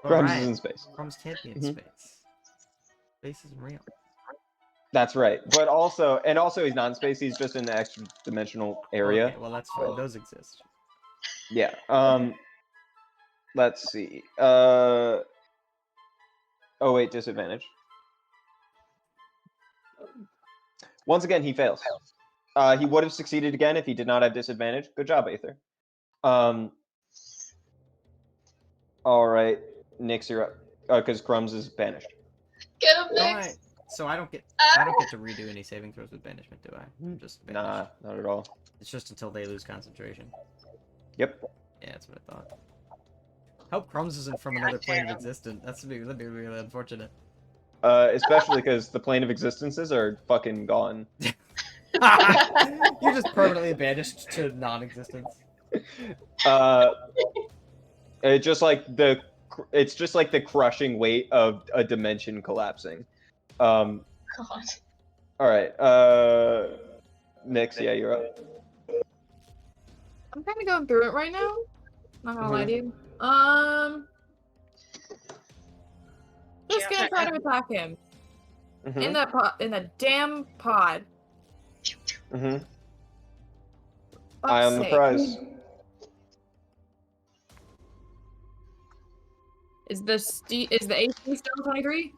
Crumbs is in space. Crumbs can't be in Mhm. space. Space isn't real. That's right. But also he's not in space, he's just in the extra dimensional area. Okay, well that's fine. Those exist. Yeah. Let's see. Oh wait, disadvantage. Once again, he fails. He would have succeeded again if he did not have disadvantage. Good job, Aether. All right, Nyx, you're up. Because Crumbs is banished. Get him, No, Nyx. so I don't get to redo any saving throws with banishment, do I? Just banish. Nah, not at all. It's just until they lose concentration. Yep. Yeah, that's what I thought. Hope Crumbs isn't from another plane of existence. That'd be really unfortunate. Especially because the plane of existences are fucking gone. You're just permanently banished to non-existence. It's just like the crushing weight of a dimension collapsing. God. All right. Nyx, yeah, you're up. I'm kind of going through it right now. Not gonna lie to you. Just gonna try to attack him in that pod, in the damn pod. I am the prize. Is the AC still 23?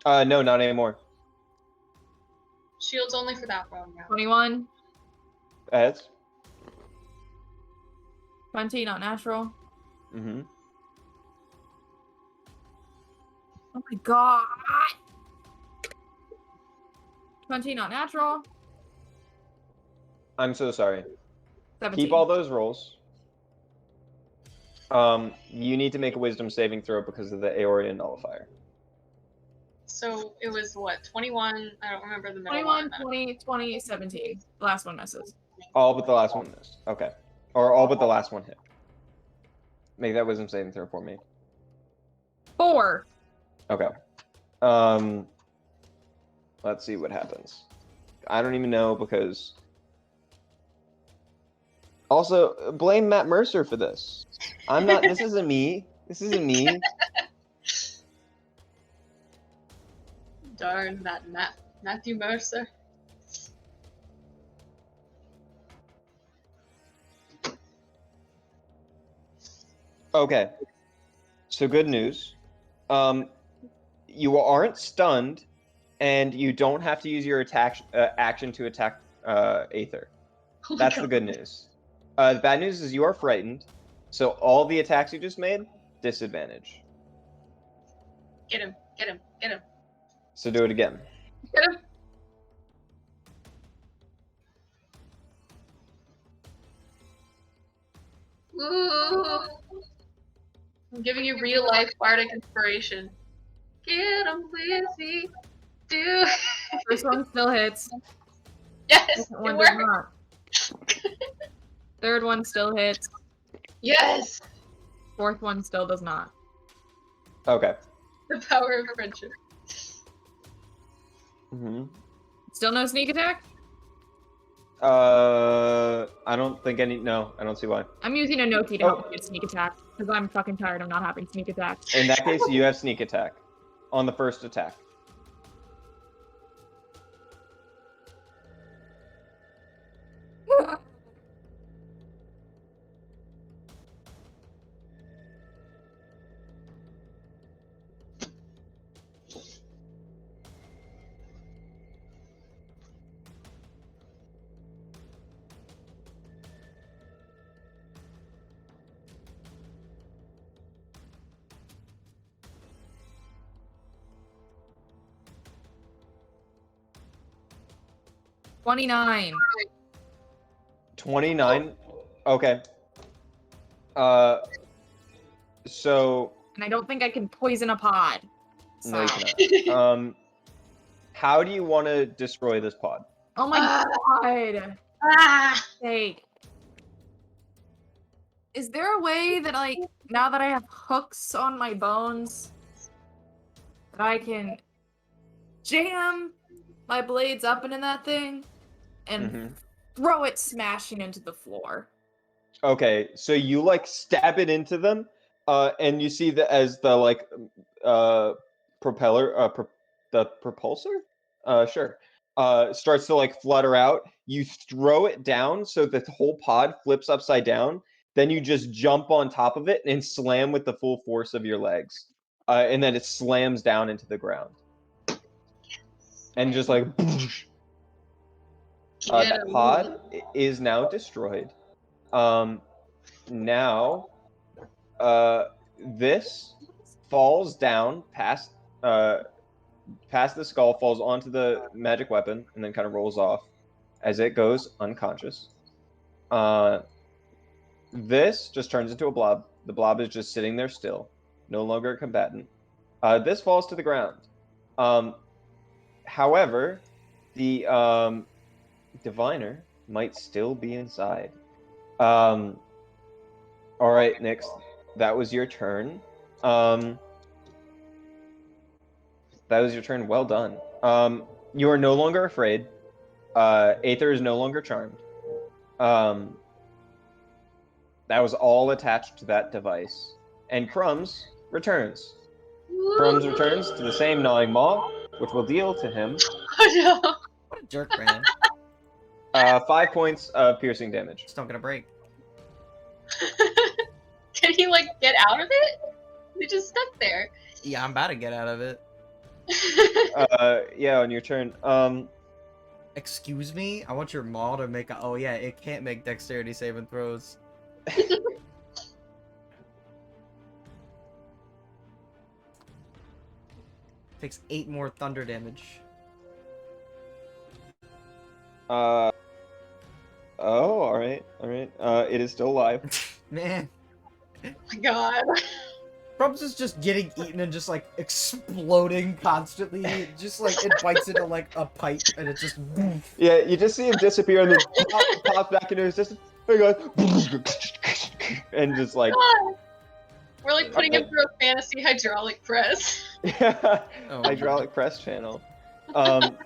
No, not anymore. Shield's only for that round now. 21. Heads. 20, not natural. Mm-hmm. Oh my god. 20, not natural. I'm so sorry. 17. Keep all those rolls. You need to make a wisdom saving throw because of the Aeorian nullifier. So it was what, 21? I don't remember the middle 21, one. 20, 20, 17. The last one misses. All but the last one missed. Okay. Or all but the last one hit. Make that wisdom saving throw for me. 4. Okay. Let's see what happens. I don't even know because... Also, blame Matt Mercer for this. I'm not... This isn't me. This isn't me. Darn that Matthew Mercer. Okay. So good news. You aren't stunned, and you don't have to use your action to attack Aether. Oh my That's God. the good news. The bad news is you are frightened, so all the attacks you just made, disadvantage. Get him, get him, get him. So do it again. Get him. Ooh. I'm giving you real life bardic inspiration. Get him, Lizzie. Do. First one still hits. Yes, Second it one does worked. not. Third one still hits. Yes. Fourth one still does not. Okay. The power of friendship. Mm-hmm. Still no sneak attack? I don't think any. No, I don't see why. I'm using a Noki to Oh. help me get sneak attack because I'm fucking tired of not having sneak attacks. In that case, you have sneak attack on the first attack. $29. 29. Okay. So And I don't think I can poison a pod. no, you So- cannot. How do you want to destroy this pod? Oh my god. Ah! Sake. Is there a way that, like, now that I have hooks on my bones, that I can jam my blades up into that thing and Mhm. throw it smashing into the floor? Okay, so you like stab it into them, and you see that as the like propeller, the propulsor, sure, starts to like flutter out. You throw it down so that the whole pod flips upside down. Then you just jump on top of it and slam with the full force of your legs, and then it slams down into the ground, and just like Get that 'em. pod is now destroyed. Now, this falls down past the skull, falls onto the magic weapon, and then kind of rolls off as it goes unconscious. This just turns into a blob. The blob is just sitting there still, no longer a combatant. This falls to the ground. However, the diviner might still be inside. All right, Nyx, that was your turn. That was your turn. Well done. You are no longer afraid. Aether is no longer charmed. That was all attached to that device. And Crumbs returns. Crumbs returns to the same gnawing maw, which will deal to him Oh no! What a jerk, man. 5 points of piercing damage. It's not gonna break. Can he like get out of it? He just stuck there. Yeah, I'm about to get out of it. Yeah, on your turn. Excuse me? I want your maw to make a- oh yeah, it can't make dexterity saving throws. Takes 8 more thunder damage. Oh, alright. It is still alive. Man. Oh my god. Crumbs is just getting eaten and just like exploding constantly. It just like it bites into like a pipe and it just Yeah, you just see him disappear and then pop back into his system. Hey guys, and just like God. We're like putting him through a fantasy hydraulic press. Oh. hydraulic press channel. Um,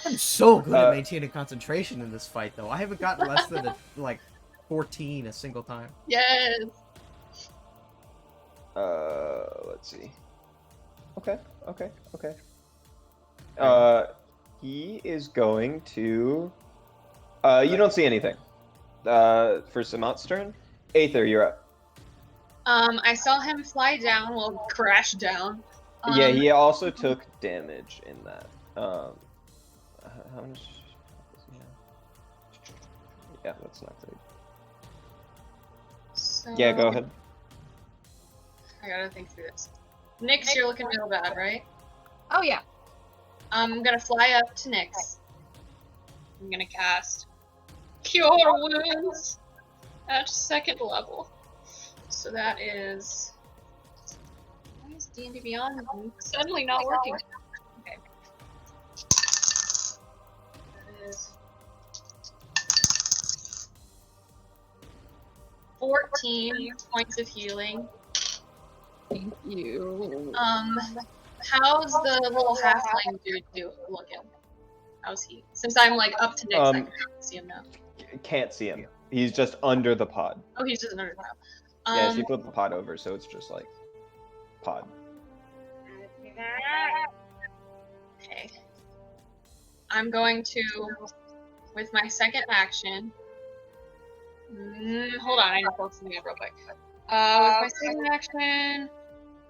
I'm so good at maintaining concentration in this fight though. I haven't gotten less than a, like 14 a single time. Yes. let's see. Okay. He is going to. You don't see anything. For Samat's turn, Aether, you're up. I saw him fly down, well, crash down. Yeah, he also took damage in that. How much? Yeah, that's not great. So... Yeah, go ahead. I gotta think through this. Nyx, you're looking real bad, right? Oh yeah. I'm gonna fly up to Nyx. I'm gonna cast Cure Wounds at 2nd level. So that is... Why is D&D Beyond suddenly not working? Okay. That is... 14 points of healing. Thank you. how's the little halfling dude looking? How's he? Since I'm like up to Nick's, I can see him now. Can't see him. He's just under the pod. Oh, he's just under the pile. Yeah, so you flip the pod over, so it's just like pod. Okay. I'm going to, with my second action. Hold on, I need to pull something up real quick. With my second action,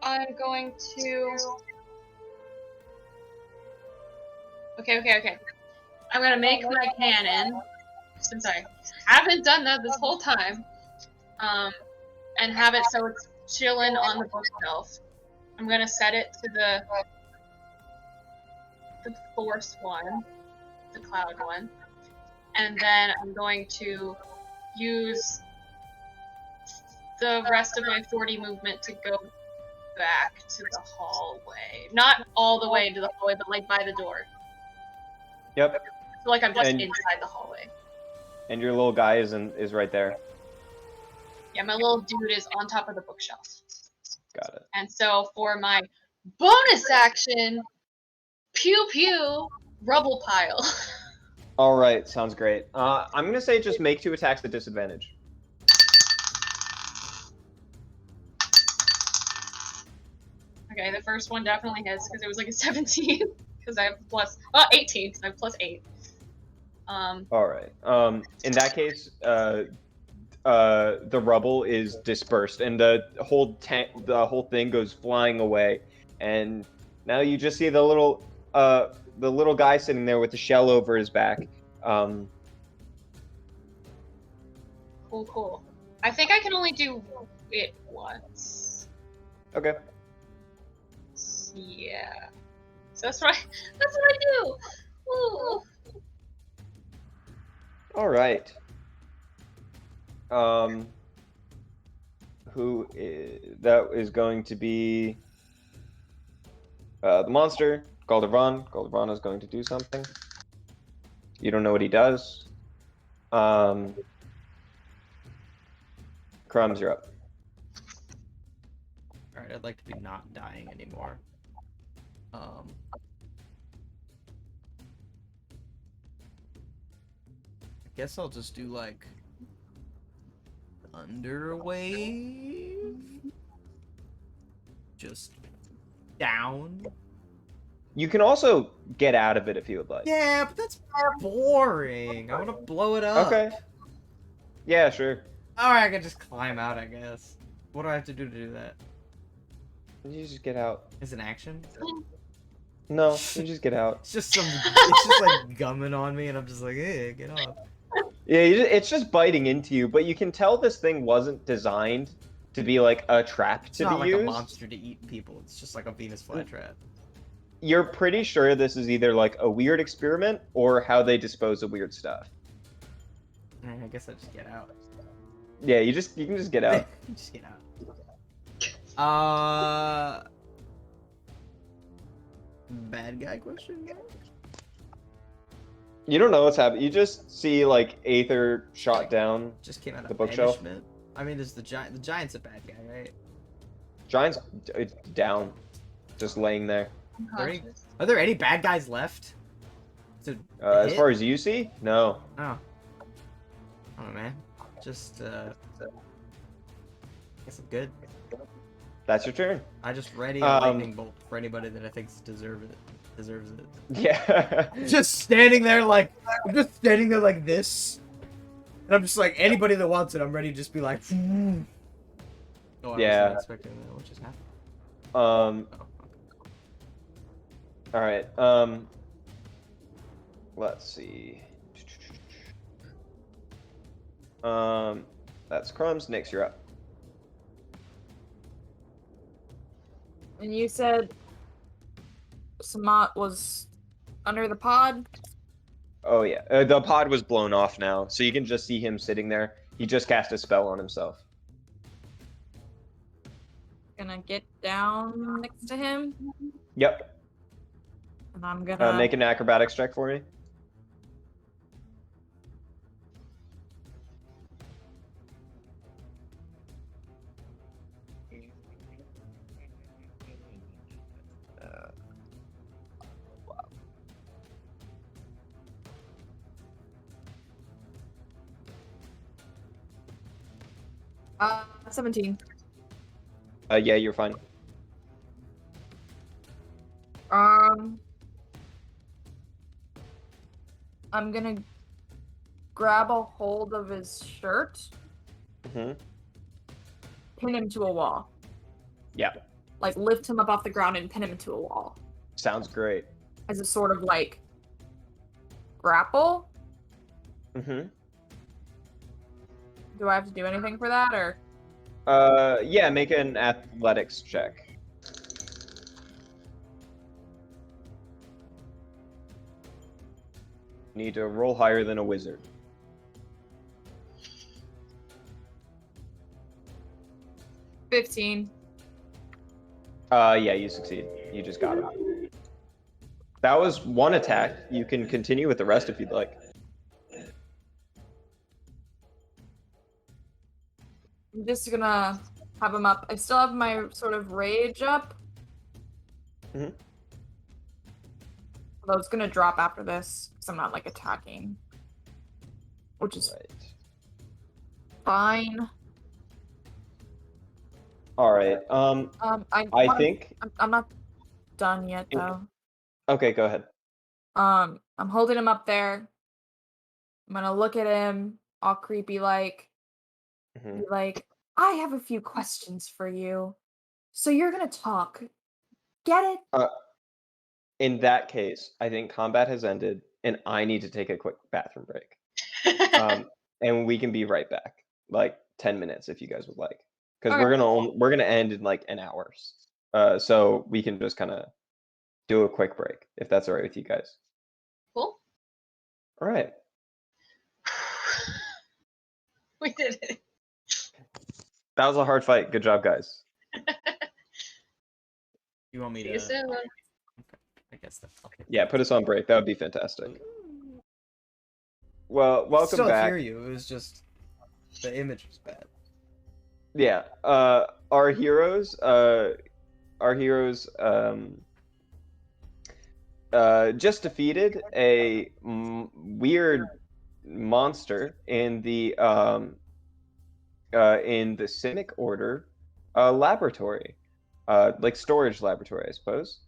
I'm going to. Okay. I'm gonna make my cannon, since I haven't done that this whole time, and have it so it's chilling on the bookshelf. I'm gonna set it to the force one, the cloud one, and then I'm going to use the rest of my 40 movement to go back to the hallway. Not all the way to the hallway, but like by the door. Yep. So like I'm just inside the hallway. And your little guy is right there. Yeah, my little dude is on top of the bookshelf. Got it. And so for my bonus action, pew pew, rubble pile. All right, sounds great. I'm gonna say just make 2 attacks at disadvantage. Okay, the first one definitely hits because it was like a 17 because I have plus 18 because I have plus 8. All right. In that case, the rubble is dispersed, and the whole thing goes flying away, and now you just see the little guy sitting there with the shell over his back. Cool. I think I can only do it once. Okay. Yeah. So that's what I do. Ooh. All right. That is going to be the monster, Goblin. Goblin is going to do something. You don't know what he does. Crumbs, you're up. Alright, I'd like to be not dying anymore. I guess I'll just do like Underwave. Just down. You can also get out of it if you would like. Yeah, but that's boring. I want to blow it up. Okay. Yeah, sure. Alright, I can just climb out, I guess. What do I have to do that? You just get out. Is it an action? No, you just get out. It's just like gumming on me, and I'm just like, hey, get off. Yeah, it's just biting into you, but you can tell this thing wasn't designed to be like a trap It's to not be like used. a monster to eat people. It's just like a Venus flytrap. You're pretty sure this is either like a weird experiment or how they dispose of weird stuff. I guess I just get out. Yeah, you can just get out. Just get out. Bad guy question mark? You don't know what's happening. You just see like Aether shot down. Just came out of The bookshelf? banishment. I mean, there's the giant. The giant's a bad guy, right? Giant's down, just laying there. Are there any bad guys left? As far as you see, no. Oh, man. Just guess I'm good. That's your turn. I just ready a lightning bolt for anybody that I think deserves it. Yeah. I'm just standing there like this, and I'm just like anybody that wants it. I'm ready to just be like. Oh, I Yeah. wasn't expecting that. What just happened? All right. Let's see. That's Crumbs. Nyx, you're up. And you said Samat was under the pod? Oh yeah, the pod was blown off now, so you can just see him sitting there. He just cast a spell on himself. Gonna get down next to him, Yep. and I'm gonna Make an acrobatics check for me. 17. Yeah, you're fine. I'm gonna grab a hold of his shirt, Hmm. pin him to a wall. Yeah, Like, lift him up off the ground and pin him to a wall. sounds great. As a sort of, like, grapple? Hmm. Do I have to do anything for that, or? Yeah, make an athletics check. Need to roll higher than a wizard. $15. Yeah, you succeed. You just got him. That was one attack. You can continue with the rest if you'd like. I'm just gonna have him up. I still have my sort of rage up. Mhm. Although it's gonna drop after this, because I'm not, like, attacking. Which is Right. fine. All right. I think. I'm not done yet, though. Okay, go ahead. I'm holding him up there. I'm gonna look at him, all creepy like, Mhm. be like, I have a few questions for you. So you're gonna talk. Get it? In that case, I think combat has ended, and I need to take a quick bathroom break. And we can be right back, like 10 minutes if you guys would like, because Okay. we're gonna end in like an hour. So we can just kind of do a quick break if that's all right with you guys. Cool. All right. We did it. That was a hard fight. Good job, guys. You want me See to? you soon. Okay. I guess that. Okay. Yeah, put us on break. That would be fantastic. Well, welcome Still back. hear you. It was just the image was bad. Yeah. Our heroes. Just defeated a weird monster in the Simic order laboratory, like storage laboratory, I suppose.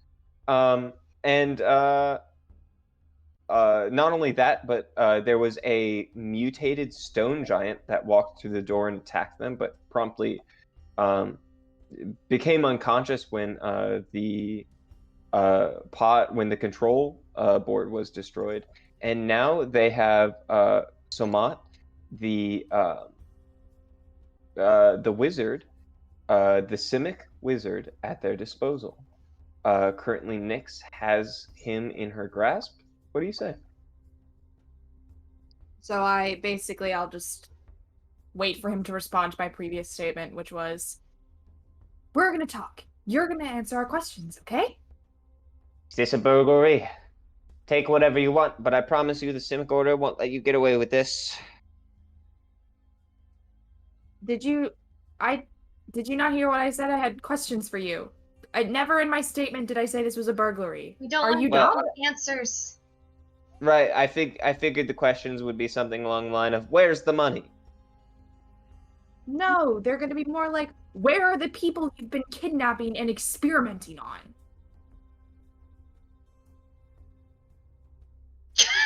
And not only that, but there was a mutated stone giant that walked through the door and attacked them, but promptly became unconscious when the control board was destroyed. And now they have Somat, the wizard, the Simic wizard, at their disposal. Currently, Nyx has him in her grasp. What do you say? So I'll just wait for him to respond to my previous statement, which was, we're gonna talk. You're gonna answer our questions, okay? Is this a burglary? Take whatever you want, but I promise you the Simic Order won't let you get away with this. Did you not hear what I said? I had questions for you. I never in my statement did I say this was a burglary. We don't Are want you Well- dumb? answers. Right, I figured the questions would be something along the line of, where's the money? No, they're gonna be more like, where are the people you've been kidnapping and experimenting on?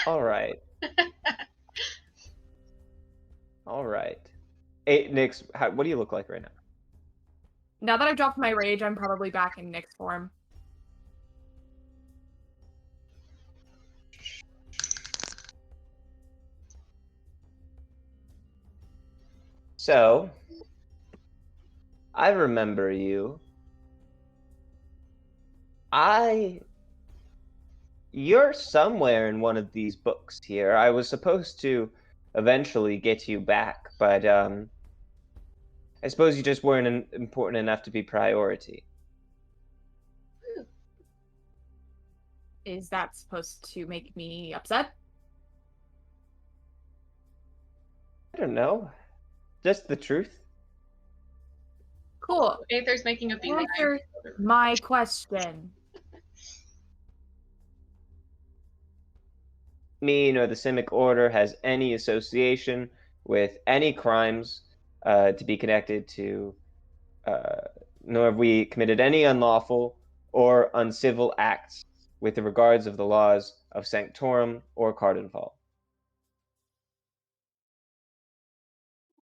All right. All right. Hey, Nyx, what do you look like right now? Now that I've dropped my rage, I'm probably back in Nyx form. So, I remember you. You're somewhere in one of these books here. I was supposed to eventually get you back, but I suppose you just weren't important enough to be priority. Is that supposed to make me upset? I don't know. Just the truth. Cool. Aether's making a beeline. Answer my question. Me nor the Simic Order has any association with any crimes. to be connected to, nor have we committed any unlawful or uncivil acts with the regards of the laws of Sanctorum or Cardinfall.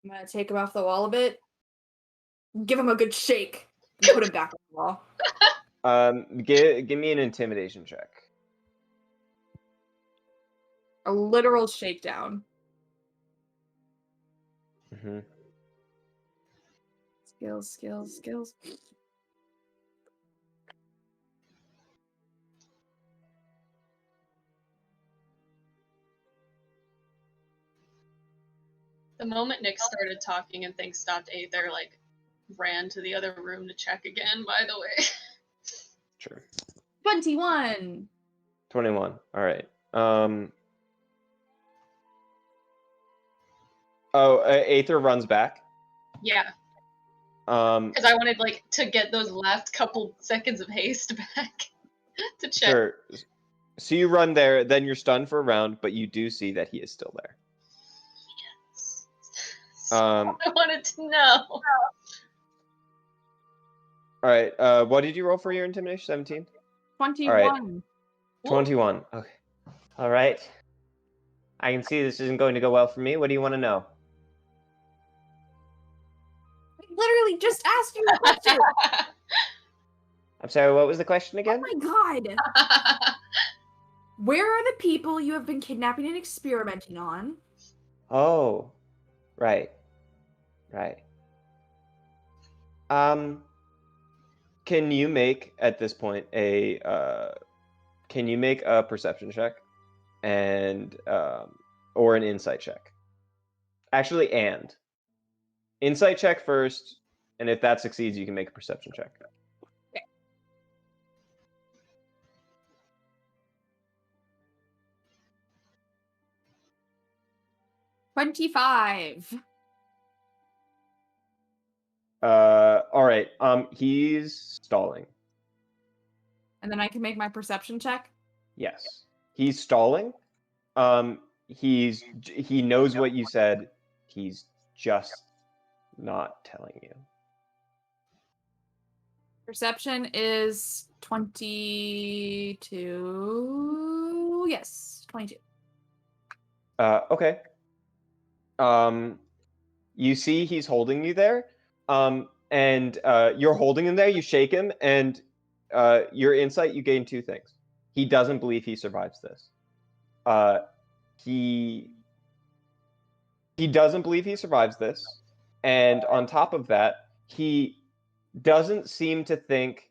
I'm gonna take him off the wall a bit. Give him a good shake. And put him back on the wall. Give me an intimidation check. A literal shakedown. Mm-hmm. Skills. The moment Nick started talking and things stopped, Aether like ran to the other room to check again. By the way. Sure. 21. 21. All right. Aether runs back. Yeah. Because I wanted like to get those last couple seconds of haste back to check. Sure. So you run there, then you're stunned for a round, but you do see that he is still there. Yes. I wanted to know. All right. What did you roll for your intimidation? 17? 21. All right. 21. Okay. All right. I can see this isn't going to go well for me. What do you want to know? I literally just asked you a question. I'm sorry, what was the question again? Oh my god. Where are the people you have been kidnapping and experimenting on? Oh. Right. Can you make at this point a perception check and or an insight check? Actually, and insight check first, and if that succeeds, you can make a perception check. Okay. $25. All right. He's stalling. And then I can make my perception check? Yes. He's stalling. He knows what you said. He's just not telling you. Perception is 22. Yes, 22. Okay. You see he's holding you there. And you're holding him there, you shake him, and your insight, you gain two things. He doesn't believe he survives this. He doesn't believe he survives this. And on top of that, he doesn't seem to think,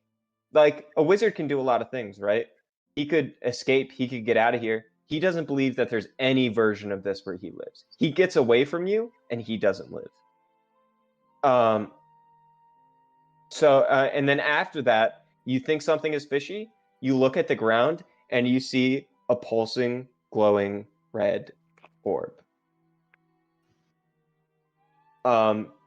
like, a wizard can do a lot of things, right? He could escape, he could get out of here. He doesn't believe that there's any version of this where he lives. He gets away from you, and he doesn't live. And then after that, you think something is fishy, you look at the ground, and you see a pulsing, glowing red orb.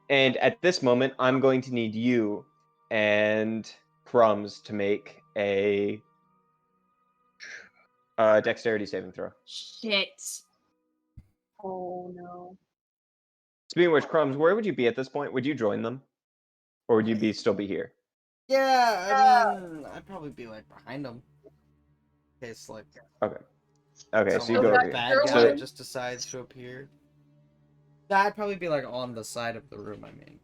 And at this moment, I'm going to need you and Crumbs to make a dexterity saving throw. Shit. Oh no. Speaking of which, Crumbs, where would you be at this point? Would you join them? Or would you still be here? Yeah, I mean, I'd probably be like behind him. In case like Okay, so you someone go like over a here. bad guy So- just decides to appear. I'd probably be like on the side of the room. I mean,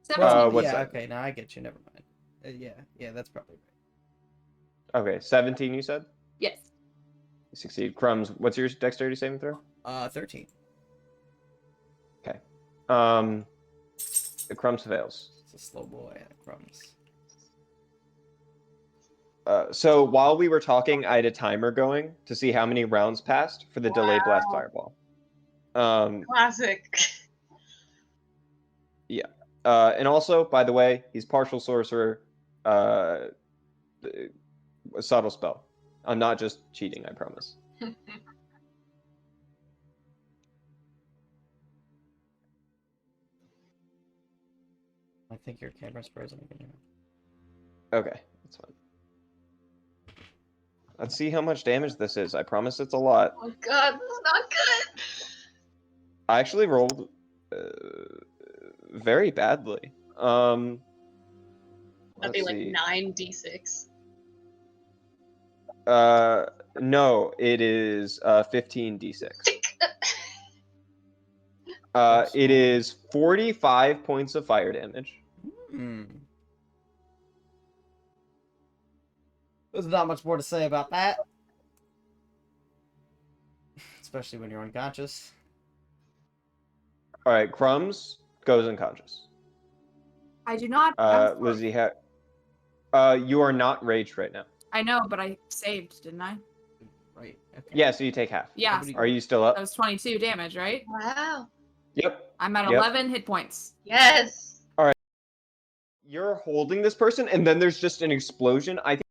17. what's yeah, that? okay, now I get you. Never mind. Yeah, that's probably right. Okay, 17 you said? Yes. You succeed. Crumbs, what's your dexterity saving throw? 13. Okay. The Crumbs fails. It's a slow boy, Crumbs. So while we were talking, I had a timer going to see how many rounds passed for the delayed blast fireball. Classic. And also, by the way, he's partial sorcerer, a subtle spell. I'm not just cheating, I promise. I think your camera's frozen again. Okay, that's fine. Let's see how much damage this is. I promise it's a lot. Oh god, this is not good. I actually rolled Very badly. That'd Let's be like see. 9d6. No, it is 15d6. It is 45 points of fire damage. There's not much more to say about that. Especially when you're unconscious. All right, Crumbs goes unconscious. I do not. I'm sorry. Lizzie, you are not raged right now. I know, but I saved, didn't I? Right. Okay. Yeah, so you take half. Yeah. Are you still up? That was 22 damage, right? Wow. Yep. I'm at Yep. 11 hit points. Yes. You're holding this person, and then there's just an explosion. I think.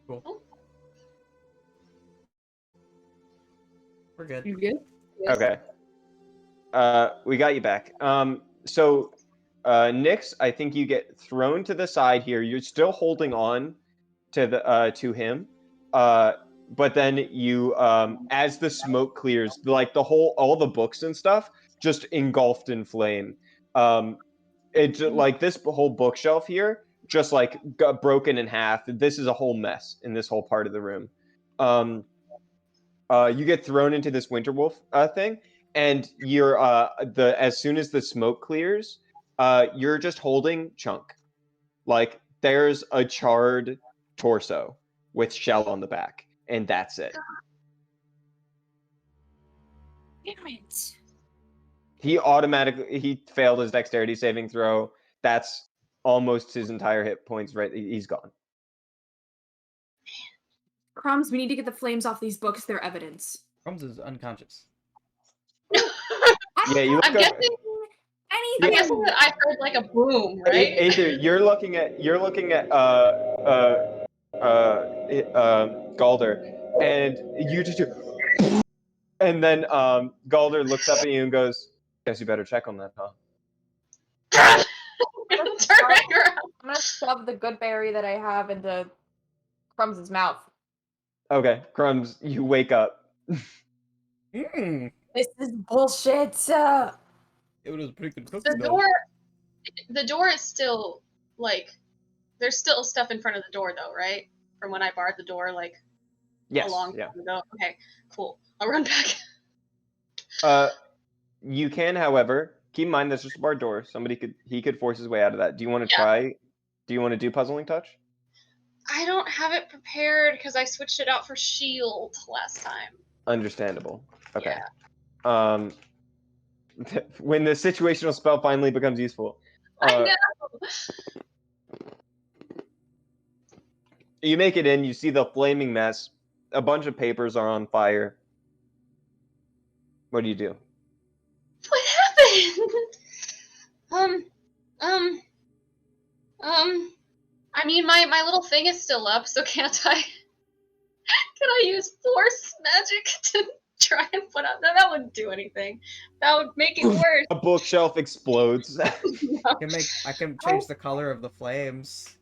Cool. We're good. You good? Okay. We got you back. So, Nyx, I think you get thrown to the side here. You're still holding on to the to him. But then you, as the smoke clears, like all the books and stuff, just engulfed in flame. Like this whole bookshelf here, just like got broken in half. This is a whole mess in this whole part of the room. You get thrown into this Winterwolf thing, and you're as soon as the smoke clears, you're just holding Chunk. Like there's a charred torso with shell on the back, and that's it. Damn it. He failed his dexterity saving throw. That's almost his entire hit points. Right, he's gone. Crumbs, we need to get the flames off these books. They're evidence. Crumbs is unconscious. Yeah, you. I'm guessing. Anything. I'm guessing that I heard like a boom, right? Aether, you're looking at Galder, and you just do, and then Galder looks up at you and goes, "Guess you better check on that, huh?" Turn back around. I'm gonna shove the good berry that I have into Crumbs' mouth. Okay, Crumbs, you wake up. This is bullshit. It was a pretty good cook. The door is still like there's still stuff in front of the door though, right? From when I barred the door like Yes. a long Yeah. time ago. Okay, cool. I'll run back. You can, however, keep in mind that's just a barred door. He could force his way out of that. Do you want to try? Do you want to do puzzling touch? I don't have it prepared because I switched it out for shield last time. Understandable. Okay. Yeah. When the situational spell finally becomes useful. I know. You make it in, you see the flaming mess. A bunch of papers are on fire. What do you do? What happened? I mean, my little thing is still up, so can't I? Can I use force magic to try and put out? No, that wouldn't do anything. That would make it worse. A bookshelf explodes. No. I can change the color of the flames.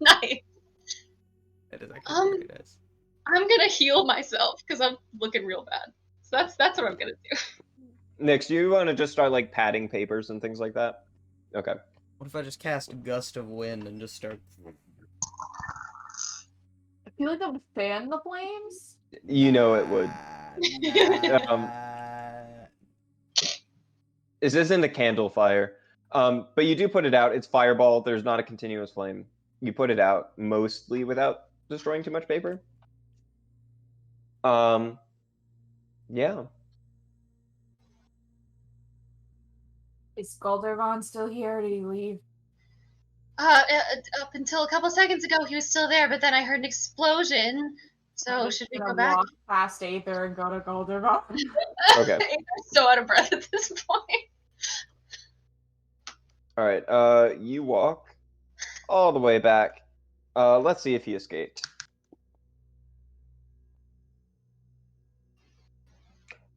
Nice. It is actually very nice. I'm gonna heal myself because I'm looking real bad. So that's what I'm gonna do. Nyx, do you want to just start like padding papers and things like that? Okay. What if I just cast a gust of wind and just start? I feel like that would fan the flames. You know it would. This isn't a candle fire. But you do put it out. It's fireball. There's not a continuous flame. You put it out mostly without destroying too much paper. Yeah. Is Goldervon still here? Or did he leave? Up until a couple seconds ago, he was still there, but then I heard an explosion. So should we go back? Walk past Aether and go to Goldervon. Okay. I'm so out of breath at this point. All right. You walk all the way back. Let's see if he escaped.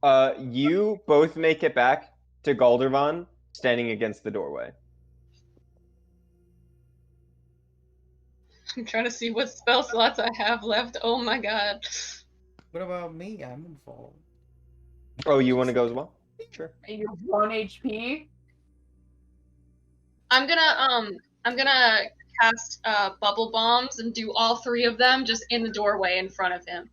You both make it back to Galdervon, standing against the doorway. I'm trying to see what spell slots I have left. Oh my god. What about me? I'm involved. Oh, you want to go as well? Sure. You're 1 HP. I'm gonna cast bubble bombs and do all 3 of them just in the doorway in front of him.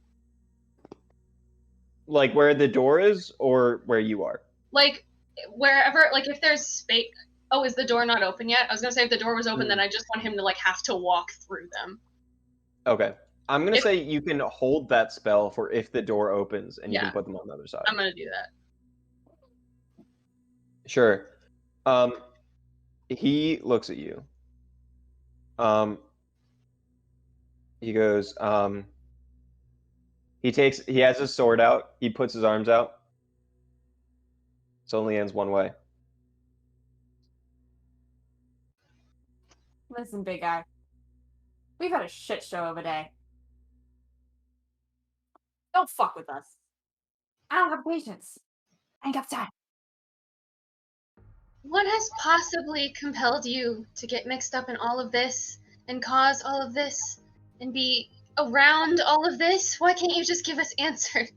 Like where the door is, or where you are? Like wherever, like if there's space. Oh, is the door not open yet? I was gonna say if the door was open, then I just want him to like have to walk through them. Okay. I'm gonna If- say you can hold that spell for if the door opens, and you Yeah. can put them on the other side. I'm gonna do that. Sure. He looks at you. He goes, he has his sword out, he puts his arms out. It only ends one way. Listen, big guy. We've had a shit show of a day. Don't fuck with us. I don't have patience. I ain't got time. What has possibly compelled you to get mixed up in all of this and cause all of this and be around all of this? Why can't you just give us answers?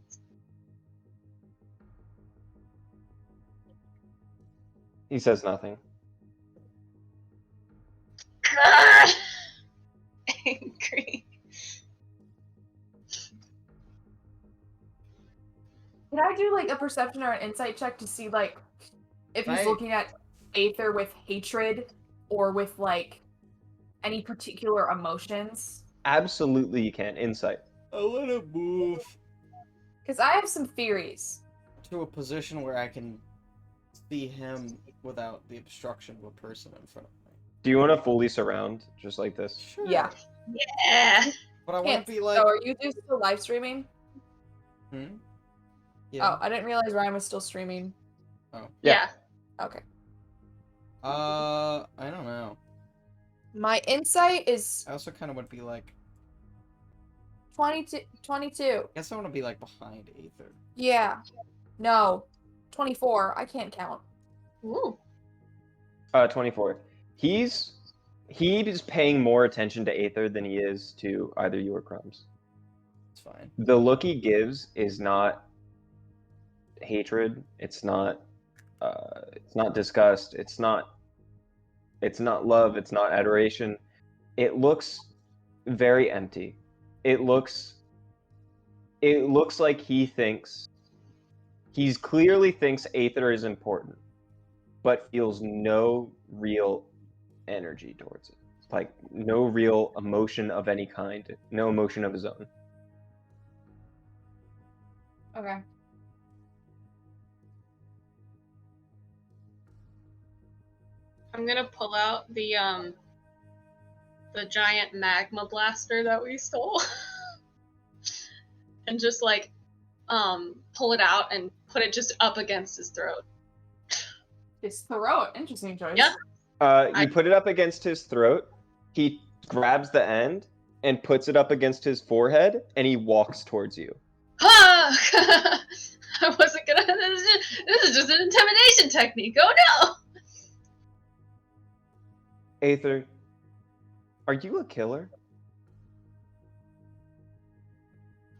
He says nothing. God! Angry. Can I do like a perception or an insight check to see like if he's Right. looking at Aether with hatred or with like any particular emotions? Absolutely, you can. Insight. I want to move Because I have some theories. to a position where I can see him without the obstruction of a person in front of me. Do you want to fully surround, just like this? Sure. Yeah. Yeah. But I want Can't. to be like. Oh, are you two still live streaming? Hmm? Yeah. Oh, I didn't realize Ryan was still streaming. Oh. Yeah. Okay. I don't know. My insight is I also kind of would be like. 22. 22. I guess I want to be like behind Aether. Yeah. No. 24. I can't count. Ooh. 24. He is paying more attention to Aether than he is to either you or Crumbs. It's fine. The look he gives is not hatred. It's not disgust. It's not love. It's not adoration. It looks very empty. It looks like he clearly thinks Aether is important, but feels no real energy towards it. Like no real emotion of any kind, no emotion of his own. Okay. I'm gonna pull out the giant magma blaster that we stole. And just like pull it out and put it just up against his throat. His throat. Interesting choice. Yep. You put it up against his throat. He grabs the end and puts it up against his forehead, and he walks towards you. I wasn't gonna. This is just an intimidation technique. Oh no! Aether, are you a killer?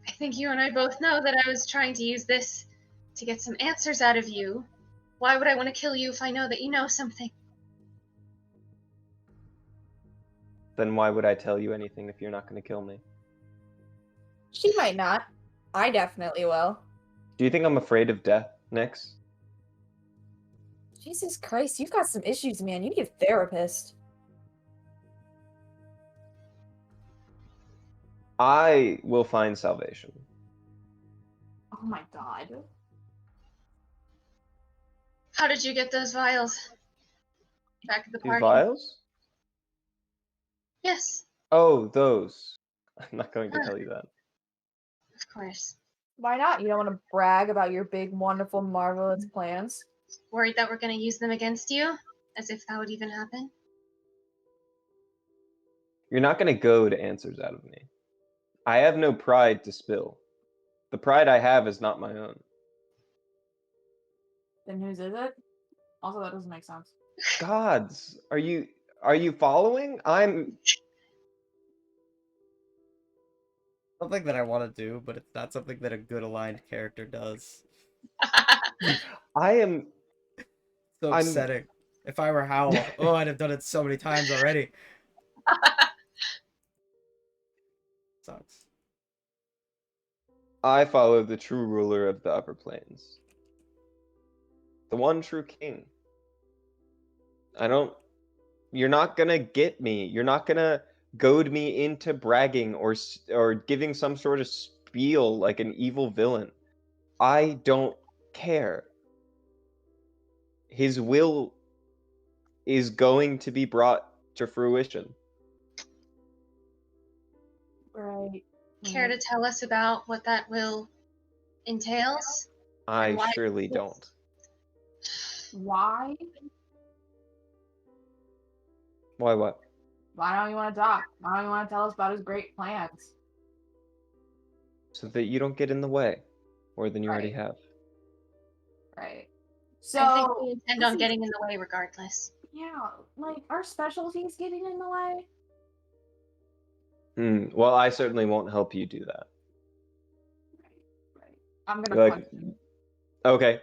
I think you and I both know that I was trying to use this to get some answers out of you. Why would I want to kill you if I know that you know something? Then why would I tell you anything if you're not going to kill me? She might not. I definitely will. Do you think I'm afraid of death, Nyx? Jesus Christ, you've got some issues, man. You need a therapist. I will find salvation. Oh my god. How did you get those vials? Back at the These party? vials? Yes, Oh, those. I'm not going to tell you that. of course. Why not? You don't want to brag about your big, wonderful, marvelous plans? Worried that we're gonna use them against you? As if that would even happen? You're not going to goad answers out of me. I have no pride to spill. The pride I have is not my own. Then whose is it? Also, that doesn't make sense. Gods, are you following? Something that I want to do, but it's not something that a good aligned character does. I'm So upsetting. If I were Howl, oh, I'd have done it so many times already. Sucks. I follow the true ruler of the upper plains. The one true king. You're not gonna get me. You're not gonna goad me into bragging or giving some sort of spiel like an evil villain. I don't care. His will is going to be brought to fruition. Right. Care to tell us about what that will entails? I And why- surely don't. Why? Why what? Why don't you want to talk? Why don't you want to tell us about his great plans? So that you don't get in the way more than you already Right. have. Right. I think So, we intend this on is- getting in the way regardless. yeah, like, our specialties getting in the way? Well, I certainly won't help you do that. Right. I'm gonna Like, punch him okay,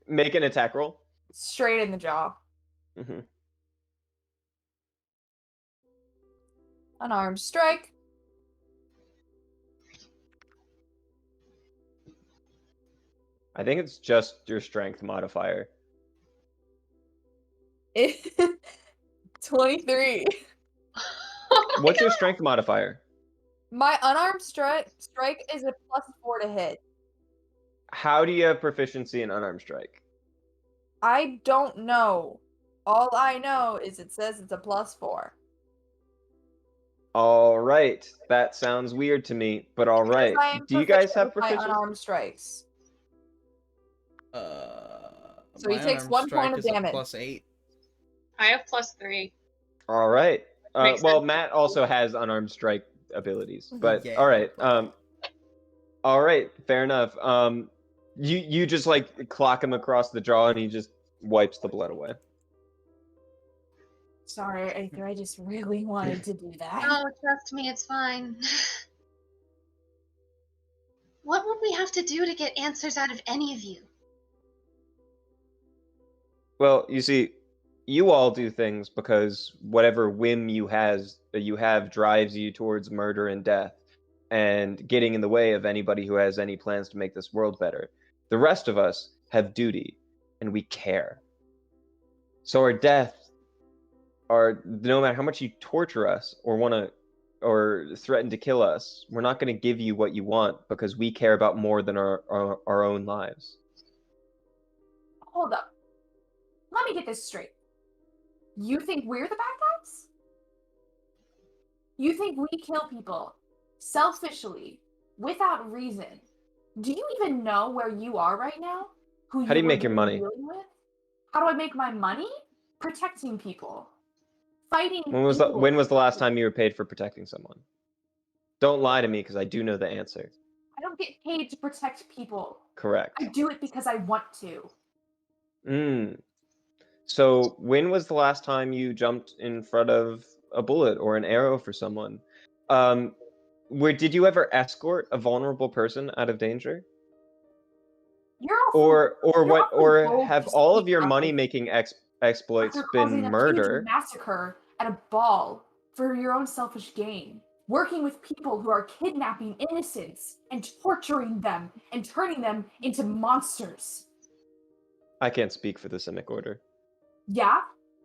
make an attack roll. straight in the jaw. hmm Unarmed strike. I think it's just your strength modifier. 23. What's your strength modifier? My unarmed strike is a +4 to hit. How do you have proficiency in unarmed strike? I don't know. All I know is it says it's a +4. All right, that sounds weird to me, but all right. Because I am Do you guys proficient have with my proficiency? unarmed strikes. So he My takes unarmed 1 strike point of is a damage. +8. I have +3. All right. Makes Well, sense. Matt also has unarmed strike abilities, but Yeah, all right. but- All right, fair enough. You just like clock him across the jaw, and he just wipes the blood away. Sorry, Aether, I just really wanted to do that. Oh, trust me, it's fine. What would we have to do to get answers out of any of you? Well, you see, you all do things because whatever whim you have drives you towards murder and death, and getting in the way of anybody who has any plans to make this world better. The rest of us have duty, and we care. So our death, no matter how much you torture us or threaten to kill us, we're not going to give you what you want because we care about more than our own lives. Hold up. Let me get this straight. You think we're the bad guys? You think we kill people selfishly, without reason? Do you even know where you are right now? Who How do you were make your really money? dealing with? How do I make my money? Protecting people. Fighting When was evil. the last time you were paid for protecting someone? Don't lie to me because I do know the answer. I don't get paid to protect people. Correct. I do it because I want to. So when was the last time you jumped in front of a bullet or an arrow for someone? Did you ever escort a vulnerable person out of danger? You're awful Or bold have to all of speak your out money like making exploits after been causing a murder? huge massacre at a ball for your own selfish gain. Working with people who are kidnapping innocents and torturing them and turning them into monsters. I can't speak for the Simic Order. Yeah?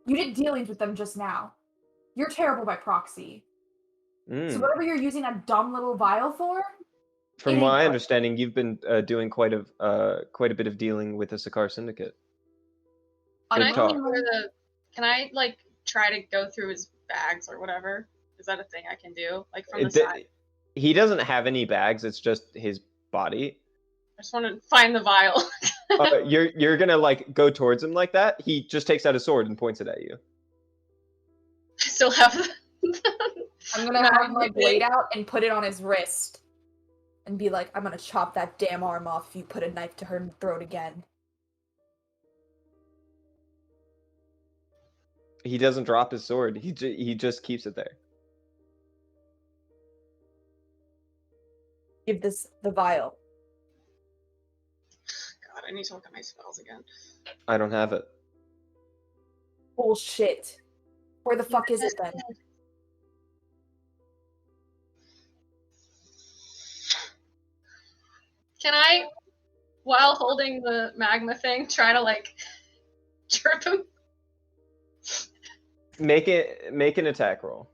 You did dealings with them just now. You're terrible by proxy. So whatever you're using that dumb little vial for, From it ain't my good. understanding, you've been doing quite a bit of dealing with the Sakar Syndicate. Can I, talk. can I like try to go through his bags or whatever? Is that a thing I can do? Like from the side? He doesn't have any bags. It's just his body. I just want to find the vial. You're gonna like go towards him like that. He just takes out a sword and points it at you. I still have I'm gonna have my blade out and put it on his wrist. And be like, I'm gonna chop that damn arm off if you put a knife to her throat again. He doesn't drop his sword. He just keeps it there. give this the vial. God, I need to look at my spells again. I don't have it. Bullshit. Where the fuck is it then? Can I, while holding the magma thing, try to like trip him? Make an attack roll.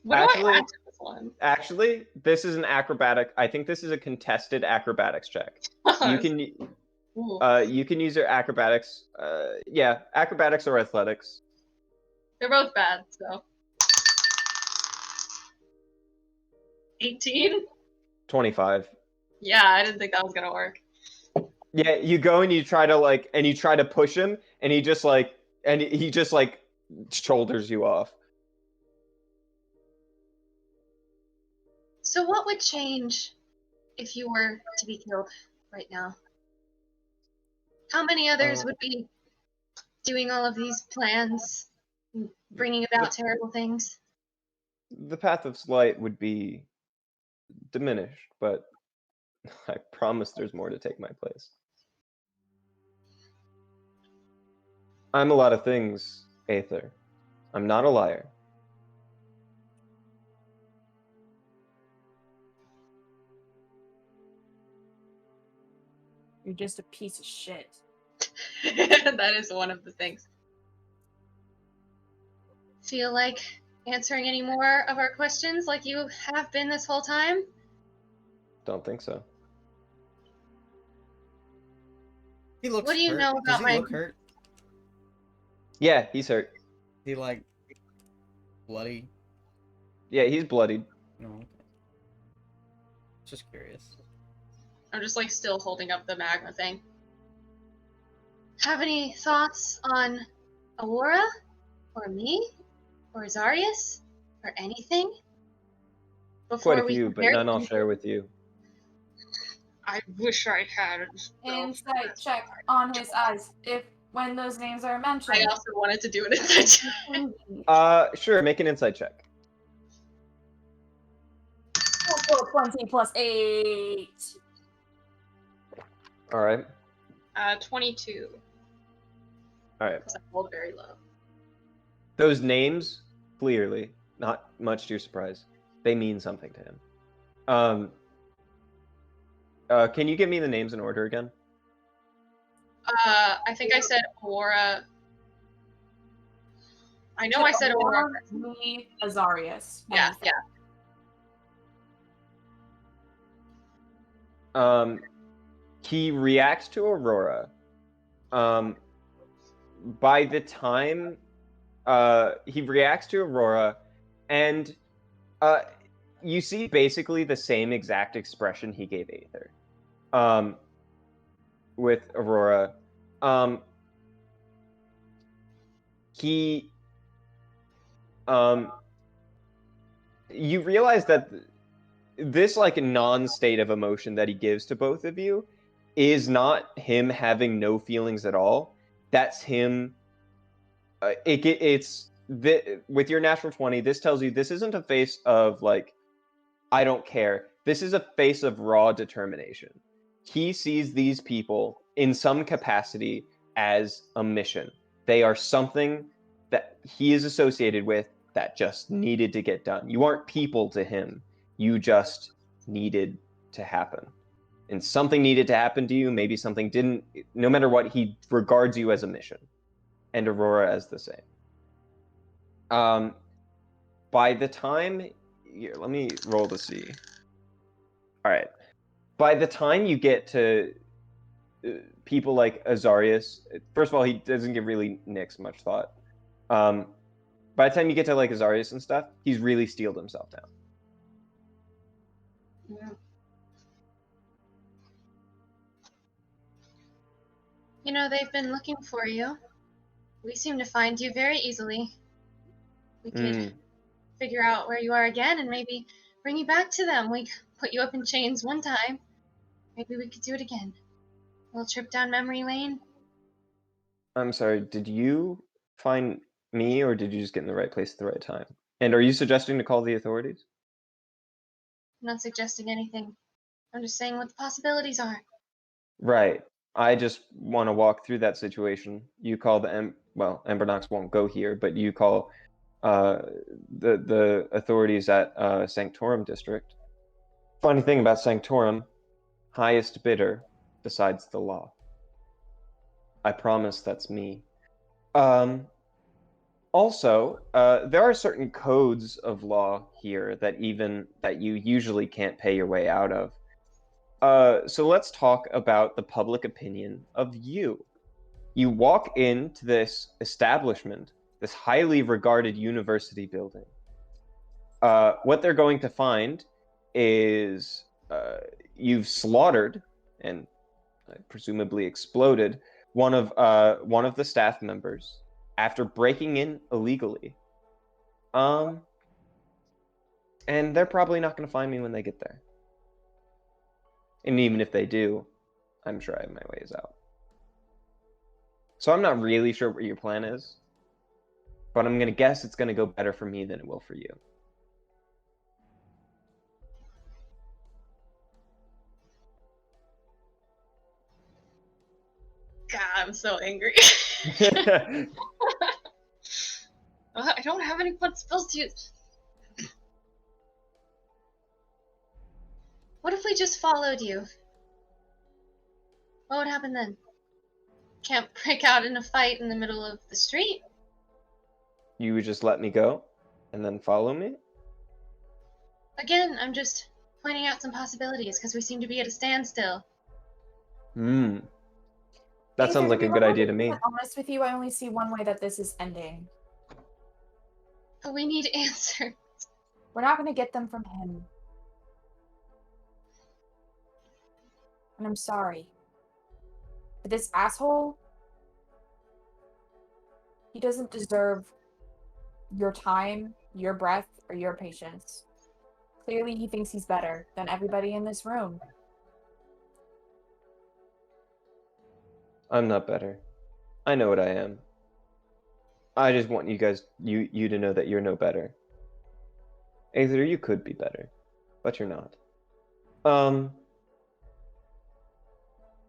What do Actually- I add to this one? Actually, this is an acrobatic. I think this is a contested acrobatics check. You can Ooh. you can use your acrobatics. Yeah, acrobatics or athletics. They're both bad, so. 18? 25. Yeah, I didn't think that was gonna work. Yeah, you go and you try to push him, and he just like shoulders you off. So what would change if you were to be killed right now? How many others would be doing all of these plans, and bringing about terrible things? The path of slight would be diminished, but I promise there's more to take my place. I'm a lot of things, Aether. I'm not a liar. You're just a piece of shit. That is one of the things. Feel like answering any more of our questions like you have been this whole time? Don't think so. He looks What do you hurt. know Does about he my- look hurt? Yeah, he's hurt. He like bloody? Yeah, he's bloodied. No. Okay. Just curious. I'm just like still holding up the magma thing. Have any thoughts on Aurora? Or me? Or Zarius? Or anything? Before Quite a we few, but compare none I'll them? share with you. I wish I had. Insight check on his eyes. When those names are mentioned. I also wanted to do it at that time. Sure, make an insight check. 20 plus 8. All right. 22. All right. Because I rolled very low. Those names, clearly, not much to your surprise, they mean something to him. Can you give me the names in order again? I think I said Aurora. I know I said Aurora. Me, Azarius. Yeah, yeah. He reacts to Aurora. By the time he reacts to Aurora, and you see basically the same exact expression he gave Aether. With Aurora. You realize that this like non-state of emotion that he gives to both of you is not him having no feelings at all. That's him. With your natural 20, this tells you this isn't a face of like, I don't care. This is a face of raw determination. He sees these people in some capacity as a mission. They are something that he is associated with that just needed to get done. You aren't people to him. You just needed to happen. And something needed to happen to you. Maybe something didn't. No matter what, he regards you as a mission. And Aurora as the same. By the time... Here, let me roll to see. All right. By the time you get to people like Azarius, first of all, he doesn't give really Nyx much thought. By the time you get to like Azarius and stuff, he's really steeled himself down. Yeah. You know, they've been looking for you. We seem to find you very easily. We could figure out where you are again and maybe bring you back to them. We put you up in chains one time. Maybe we could do it again. A little trip down memory lane. I'm sorry, did you find me or did you just get in the right place at the right time? And are you suggesting to call the authorities? not suggesting anything. I'm just saying what the possibilities are. Right. I just want to walk through that situation. You call the Embernox won't go here, but you call the authorities at Sanctorum District. Funny thing about Sanctorum, highest bidder decides the law. I promise that's me. Also, there are certain codes of law here that you usually can't pay your way out of. So let's talk about the public opinion of you. You walk into this establishment, this highly regarded university building. What they're going to find is you've slaughtered and presumably exploded one of the staff members after breaking in illegally. And they're probably not going to find me when they get there. And even if they do, I'm sure I have my ways out. So I'm not really sure what your plan is, but I'm going to guess it's going to go better for me than it will for you. God, I'm so angry. I don't have any fun spells to use. What if we just followed you? What would happen then? Can't break out in a fight in the middle of the street? You would just let me go and then follow me? Again, I'm just pointing out some possibilities because we seem to be at a standstill. That sounds like a good idea to me. To be honest with you, I only see one way that this is ending. But we need answers. We're not going to get them from him. And I'm sorry. But this asshole, he doesn't deserve your time, your breath, or your patience. Clearly, he thinks he's better than everybody in this room. I'm not better. I know what I am. I just want you guys, you to know that you're no better. Aether, you could be better, but you're not.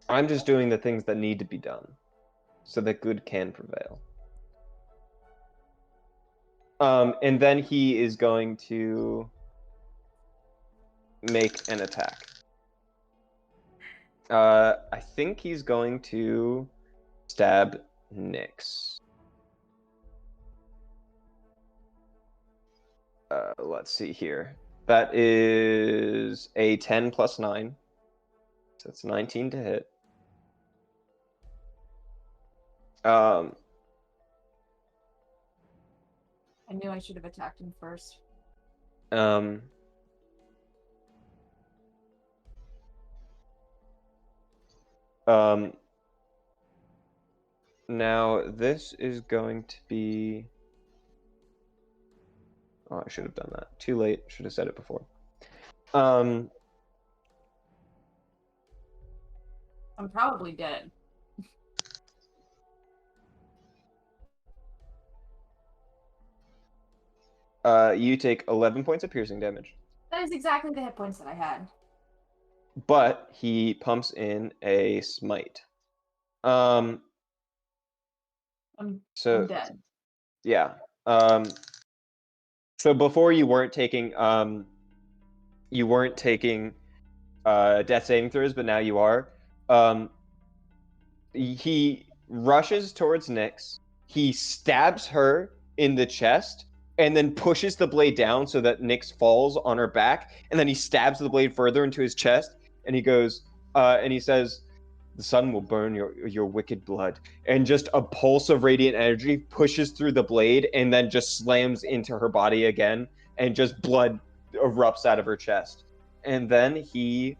I'm just doing the things that need to be done, so that good can prevail. And then he is going to make an attack. I think he's going to stab Nyx. Let's see here. That is a 10 plus 9. So it's 19 to hit. I knew I should have attacked him first. Now this is going to be... Oh, I should have done that. Too late. Should have said it before. I'm probably dead. You take 11 points of piercing damage. That is exactly the hit points that I had. But he pumps in a smite. I'm So dead. yeah. So before you weren't taking death saving throws, but now you are. He rushes towards Nyx. He stabs her in the chest and then pushes the blade down so that Nyx falls on her back, and then he stabs the blade further into his chest, and he goes and he says, "The sun will burn your wicked blood." And just a pulse of radiant energy pushes through the blade and then just slams into her body again, and just blood erupts out of her chest. And then he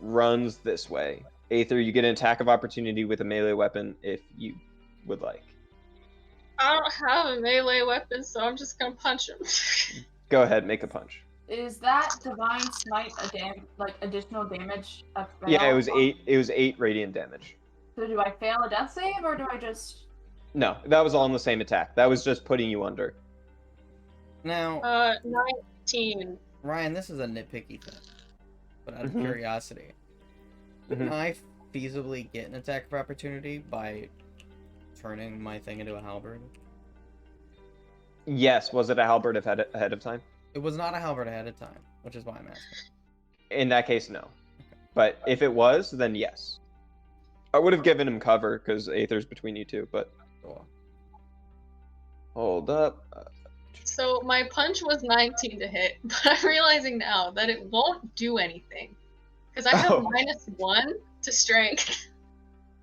runs this way. Aether, you get an attack of opportunity with a melee weapon if you would like. I don't have a melee weapon, so I'm just gonna punch him. Go ahead, make a punch. Is that divine smite additional damage? Yeah, it was 8. It was 8 radiant damage. So do I fail a death save, or do I just? No, that was all in the same attack. That was just putting you under. Now, 19. Ryan, this is a nitpicky thing, but out of Mhm. curiosity, Mhm. can I feasibly get an attack of opportunity by turning my thing into a halberd? Yes, was it a halberd ahead of time? It was not a halberd ahead of time, which is why I'm asking. In that case, no. But if it was, then yes. I would have given him cover because Aether's between you two, but Cool. hold up. So my punch was 19 to hit, but I'm realizing now that it won't do anything. Because I have Oh. -1 to strength.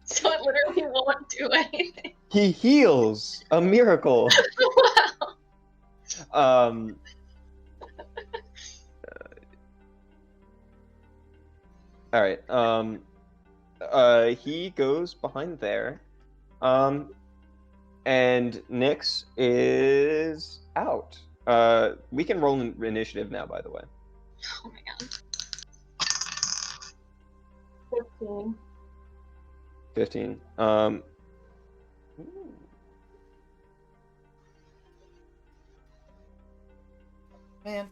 So it literally won't do anything. He heals! A miracle! Wow. All right. He goes behind there. And Nyx is out. We can roll an initiative now, by the way. Oh my god. 15. 15. Man.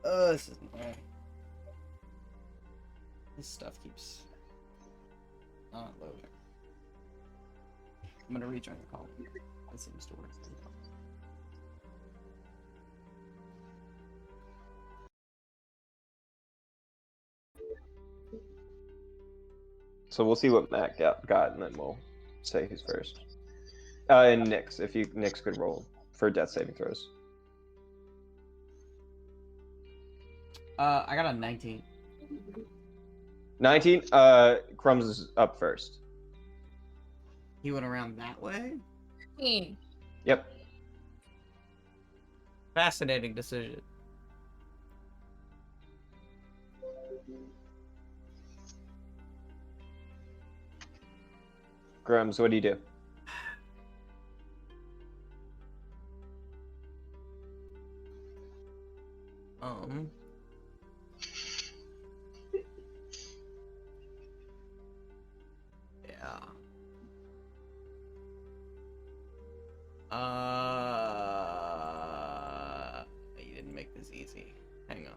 This isn't right. This stuff keeps not loading. I'm gonna rejoin the call. That seems to work. So we'll see what Matt got, and then we'll say who's first. And Nyx, if Nyx could roll for death saving throws. I got a 19. 19. Crumbs is up first. He went around that way? 15. Yep. Fascinating decision. Crumbs, what do you do? Yeah. You didn't make this easy. Hang on.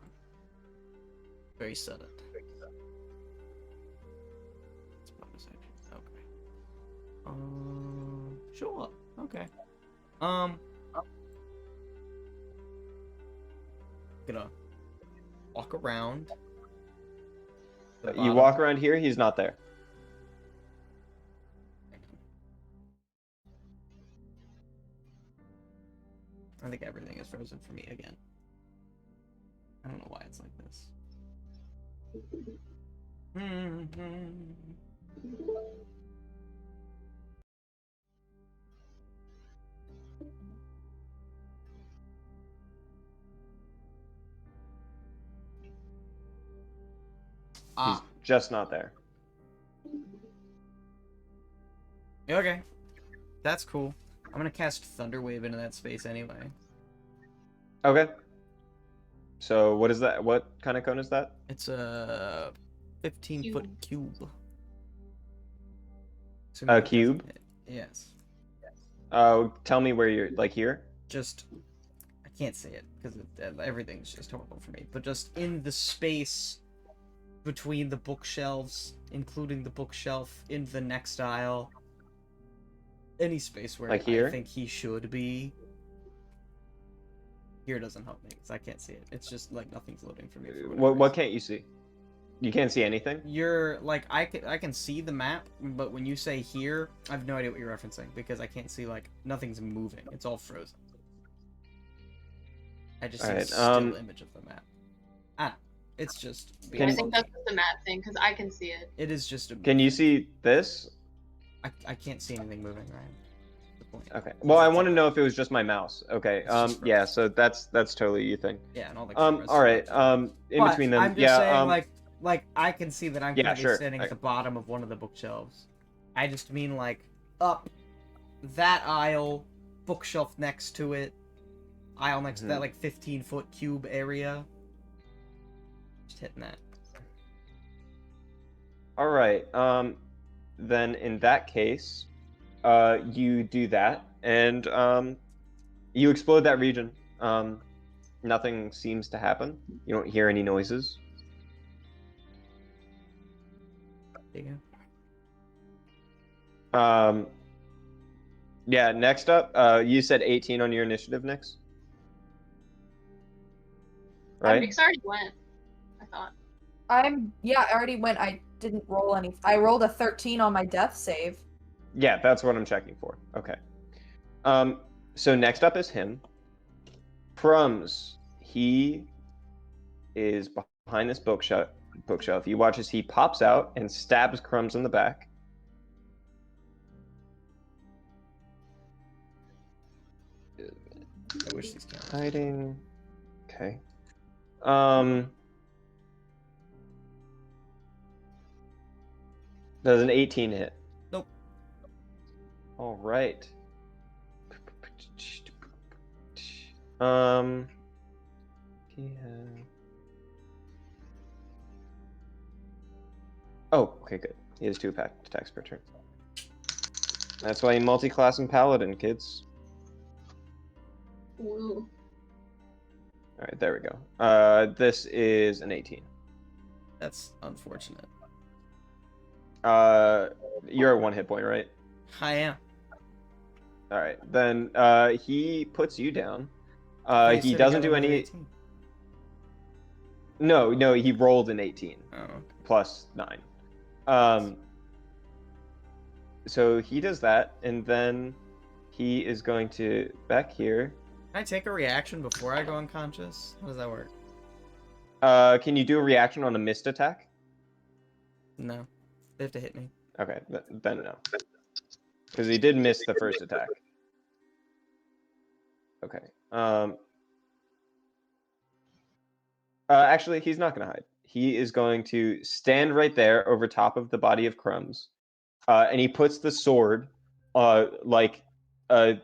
Very sudden. It's bonus action. Okay. Sure. Okay. Gonna walk around. the You walk bottom. around here, he's not there. I think everything is frozen for me again. I don't know why it's like this. He's just not there. Okay. That's cool. I'm gonna cast Thunder Wave into that space anyway. Okay. So what is that? What kind of cone is that? It's a 15-foot cube. A cube? Yes. Tell me where you're, like here? Just, I can't say it because everything's just horrible for me. But just in the space between the bookshelves, including the bookshelf in the next aisle, any space where Like here? I think he should be. Here doesn't help me because I can't see it. It's just like nothing's loading for me. For What can't you see? You can't see anything? You're like I can see the map, but when you say here, I have no idea what you're referencing because I can't see, like, nothing's moving. It's all frozen. I just see a still image of the map. It's just. I think that's the map thing because I can see it. It is just a. Can you see this? I can't see anything moving, Ryan. The point. Okay. Well, I want to know if it was just my mouse. Okay. Yeah. frozen. So that's totally you thing. Yeah, and all the cameras. All right. In But between them. I'm just yeah. saying, like I can see that I'm Yeah, currently sure. standing at the bottom of one of the bookshelves. I just mean like up that aisle, bookshelf next to it, aisle next to that like 15-foot cube area. Just hitting that. All right. Then in that case, you do that, and you explode that region. Nothing seems to happen. You don't hear any noises. There you Yeah, next up, you said 18 on your initiative, Nix? Right? Nick's already went, I thought. I already went. I didn't roll any. I rolled a 13 on my death save. Yeah, that's what I'm checking for. Okay. So next up is him. Crumbs. He is behind this bookshelf. You watch as he pops out and stabs Crumbs in the back. I wish these cameras. Hiding. Okay. Does an 18 hit? Nope. All right. Yeah. Oh, okay, good. He has 2 attacks per turn. That's why you multi-class in Paladin, kids. Ooh. All right, there we go. This is an 18. That's unfortunate. You're at 1 hit point, right? I am. All right, then he puts you down. You He said doesn't got do another any. 18. No, he rolled an 18 Oh, okay. plus 9. So he does that, and then he is going to back here. Can I take a reaction before I go unconscious? How does that work? Can you do a reaction on a missed attack? No. They have to hit me. Okay, then no. Because he did miss the first attack. Okay. Actually, he's not going to hide. He is going to stand right there over top of the body of Crumbs. And he puts the sword like through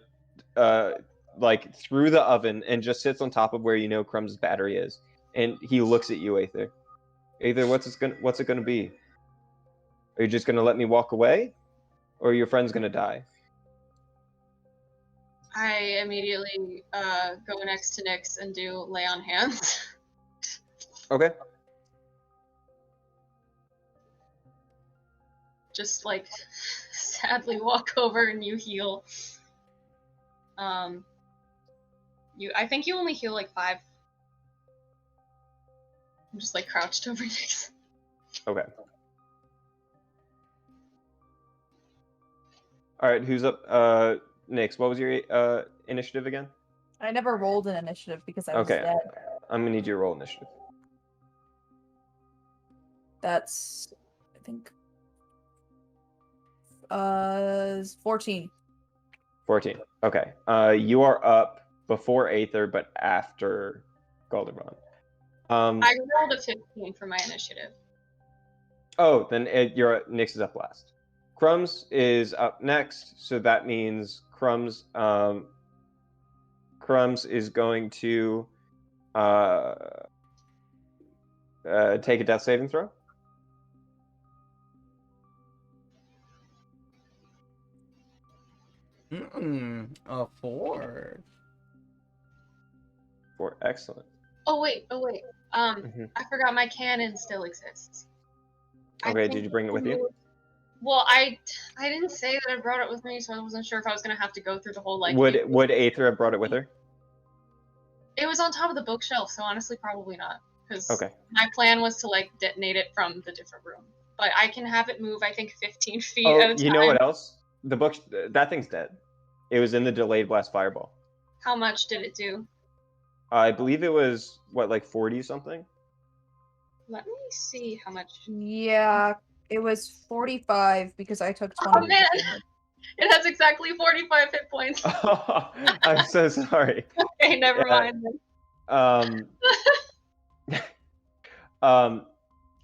the oven and just sits on top of where you know Crumbs' battery is. And he looks at you, Aether. Aether, what's it gonna be? Are you just gonna let me walk away? Or are your friends gonna die? I immediately go next to Nyx and do lay on hands. Okay. Just like sadly walk over and you heal. I think you only heal like 5. I'm just like crouched over Nyx. Okay. Alright, who's up? Nyx, what was your initiative again? I never rolled an initiative because I was dead. I'm gonna need you to roll initiative. That's, I think, 14. 14. Okay. You are up before Aether, but after Goblin. I rolled a 15 for my initiative. Oh, then Nyx is up last. Crumbs is up next, so that means Crumbs is going to take a death saving throw. A 4. 4, excellent. Oh wait. I forgot my cannon still exists. Okay, did you bring it with you? Well, I didn't say that I brought it with me, so I wasn't sure if I was gonna have to go through the whole like. Would Aether have brought it with her? It was on top of the bookshelf, so honestly, probably not. Because Okay. my plan was to like detonate it from the different room, but I can have it move. I think 15 feet Oh, at a time. you know what else? The book, that thing's dead. It was in the delayed blast fireball. How much did it do? I believe it was like 40 something. Let me see how much. Yeah, it was 45 because I took 20. Oh man, it has exactly 45 hit points. I'm so sorry. Okay, never mind. All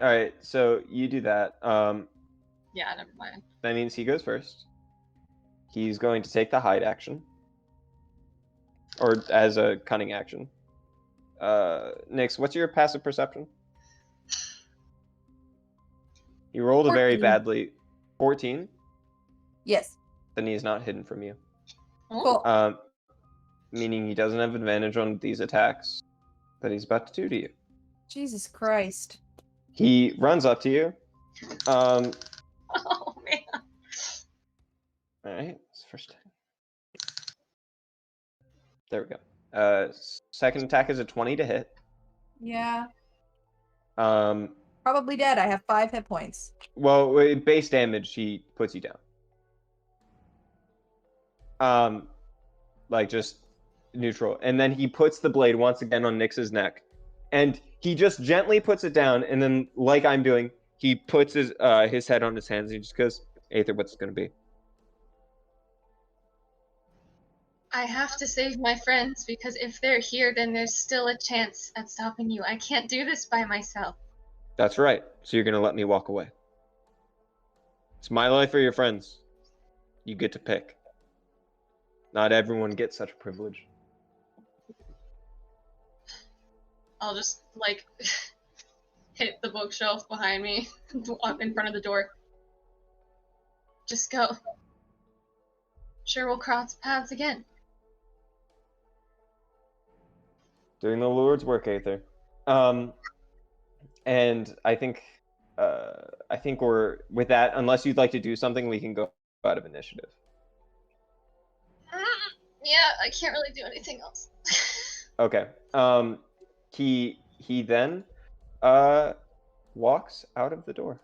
right, so you do that. Yeah, never mind. That means he goes first. He's going to take the hide action, or as a cunning action. Nyx, what's your passive perception? You rolled 14. a very badly. 14? Yes. Then he's not hidden from you. Oh. Cool. meaning he doesn't have advantage on these attacks that he's about to do to you. Jesus Christ. He runs up to you. Oh man. All right, it's first attack. There we go. Second attack is a 20 to hit. Yeah. Um, Probably dead. I have 5 hit points. well, with base damage, he puts you down. Like just neutral, and then he puts the blade once again on Nyx's neck, and he just gently puts it down, and then, like I'm doing, he puts his head on his hands, and he just goes, "Aether, what's it gonna be?" I have to save my friends because if they're here, then there's still a chance at stopping you. I can't do this by myself. That's right. So you're gonna let me walk away. It's my life or your friends. You get to pick. Not everyone gets such a privilege. I'll just, like, hit the bookshelf behind me in front of the door. Just go. Sure, we'll cross paths again. Doing the Lord's work, Aether. And I think we're with that. Unless you'd like to do something, we can go out of initiative. Yeah, I can't really do anything else. Okay. He then walks out of the door.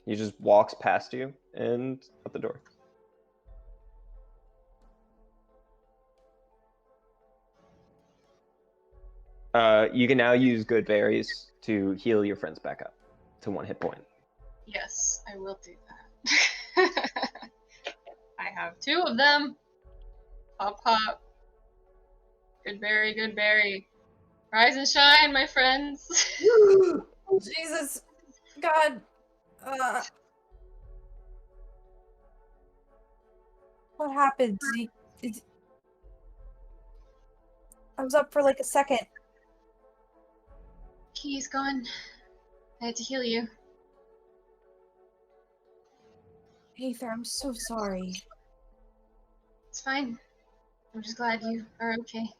He just walks past you and out the door. You can now use good berries to heal your friends back up to 1 hit point. Yes, I will do that. I have 2 of them. Hop, hop. Good berry, good berry. Rise and shine, my friends. Jesus. God. What happened? I was up for like a second. Key's gone. I had to heal you. Aether, I'm so sorry. It's fine. I'm just glad you are okay.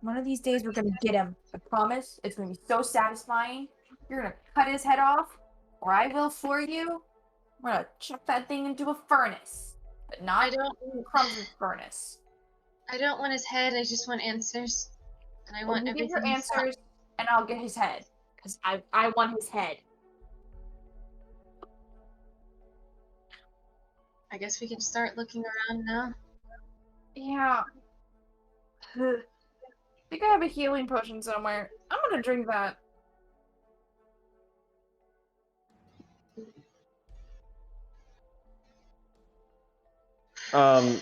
One of these days we're gonna get him. I promise. It's gonna be so satisfying. You're gonna cut his head off, or I will for you. We're gonna chuck that thing into a furnace. But not Crumbs' furnace. I don't want his head, I just want answers. And I want You everything. give your answers, and I'll get his head. Because I want his head. I guess we can start looking around now. Yeah. I think I have a healing potion somewhere. I'm gonna drink that. I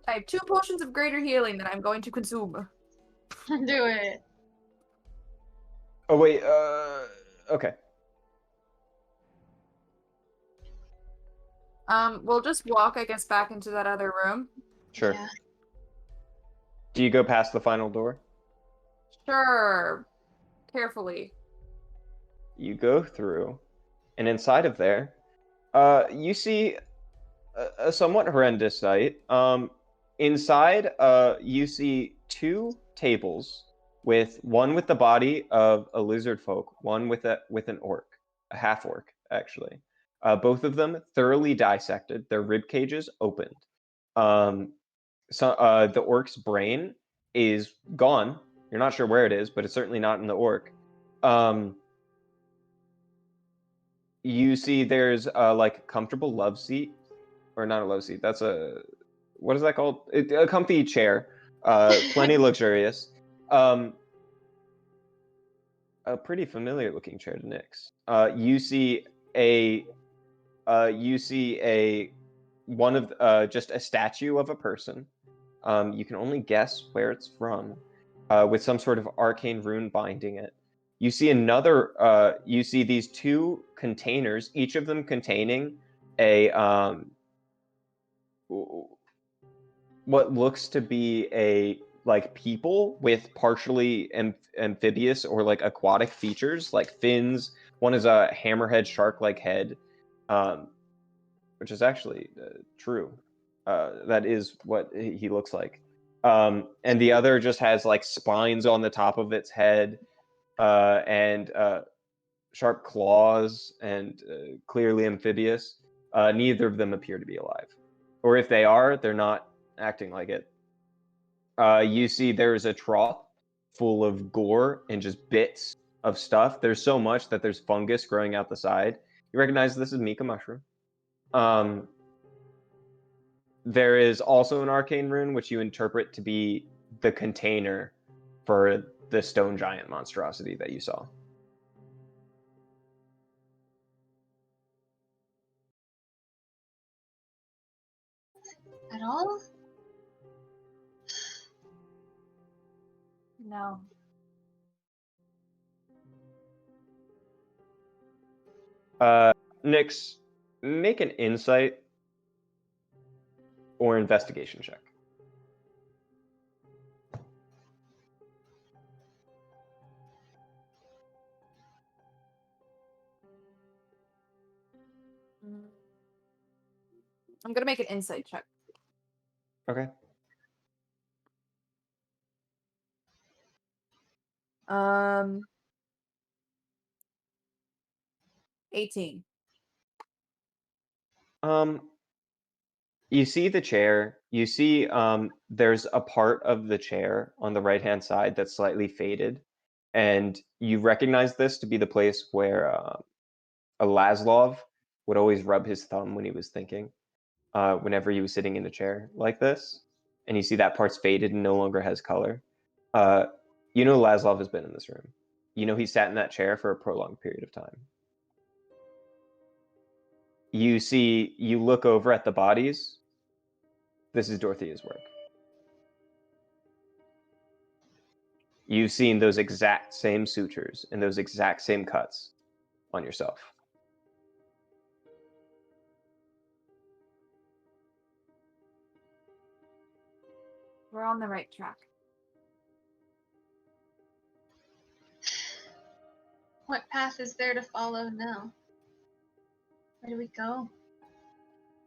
have 2 potions of greater healing that I'm going to consume. Do it. Oh wait, okay. We'll just walk, I guess, back into that other room. Sure. Yeah. Do you go past the final door? Sure. Carefully. You go through, and inside of there, you see a somewhat horrendous sight. Inside, you see 2 tables, one with the body of a lizard folk, one with an orc, a half orc actually. Both of them thoroughly dissected, their rib cages opened. The orc's brain is gone. You're not sure where it is, but it's certainly not in the orc. You see there's like a comfortable love seat, or not a love seat. That's what is that called? A comfy chair. Plenty luxurious. A pretty familiar looking chair to Nyx. You see just a statue of a person. You can only guess where it's from, with some sort of arcane rune binding it. You see you see these 2 containers, each of them containing a what looks to be a like people with partially amphibious or like aquatic features, like fins. One is a hammerhead shark-like head. which is actually true. That is what he looks like. And the other just has like spines on the top of its head, and sharp claws, and clearly amphibious. Neither of them appear to be alive, or if they are, they're not acting like it. You see there's a trough full of gore and just bits of stuff. There's so much that there's fungus growing out the side. You recognize this is Mika mushroom. There is also an arcane rune, which you interpret to be the container for the stone giant monstrosity that you saw. At all? No. Nyx, make an insight or investigation check. I'm gonna make an insight check. Okay. 18. You see the chair. You see there's a part of the chair on the right-hand side that's slightly faded, and you recognize this to be the place where a Laszlo would always rub his thumb when he was thinking, whenever he was sitting in a chair like this. And you see that part's faded and no longer has color. You know Laszlo has been in this room. You know he sat in that chair for a prolonged period of time. You look over at the bodies. This is Dorothea's work. You've seen those exact same sutures and those exact same cuts on yourself. We're on the right track. What path is there to follow now? Where do we go?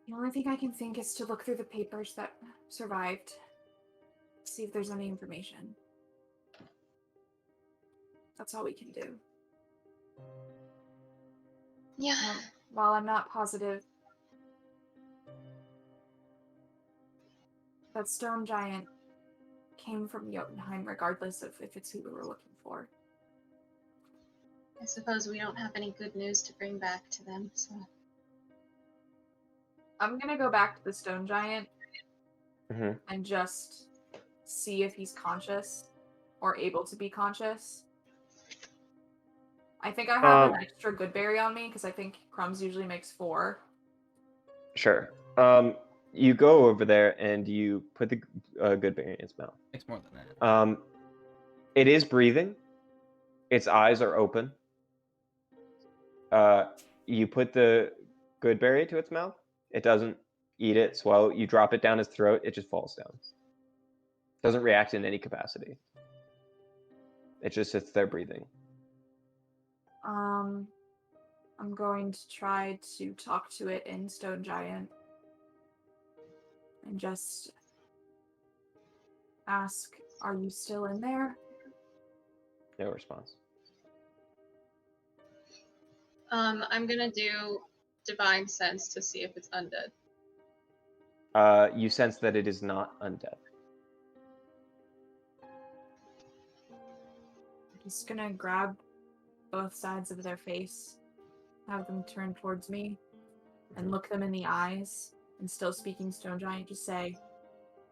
The only thing I can think is to look through the papers that survived. See if there's any information. That's all we can do. Yeah. While I'm not positive that stone giant came from Jotunheim, regardless of if it's who we were looking for. I suppose we don't have any good news to bring back to them, so... I'm gonna go back to the stone giant Mm-hmm. and just see if he's conscious or able to be conscious. I think I have an extra good berry on me because I think Crumbs usually makes 4. Sure. You go over there and you put the good berry in its mouth. It's more than that. It is breathing. Its eyes are open. You put the good berry to its mouth. It doesn't eat it, swallow it. You drop it down its throat. It just falls down. Doesn't react in any capacity. It just sits there breathing. I'm going to try to talk to it in Stone Giant and just ask, are you still in there? No response. I'm gonna do Divine Sense to see if it's undead. You sense that it is not undead. I'm just gonna grab both sides of their face, have them turn towards me, and look them in the eyes, and still speaking Stone Giant, just say,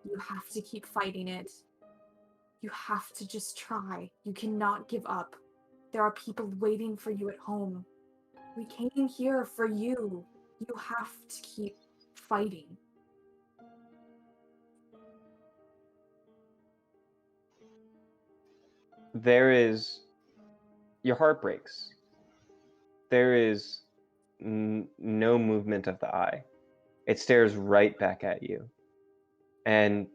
you have to keep fighting it. You have to just try. You cannot give up. There are people waiting for you at home. We came here for you. You have to keep fighting. Your heart breaks. There is no movement of the eye. It stares right back at you. And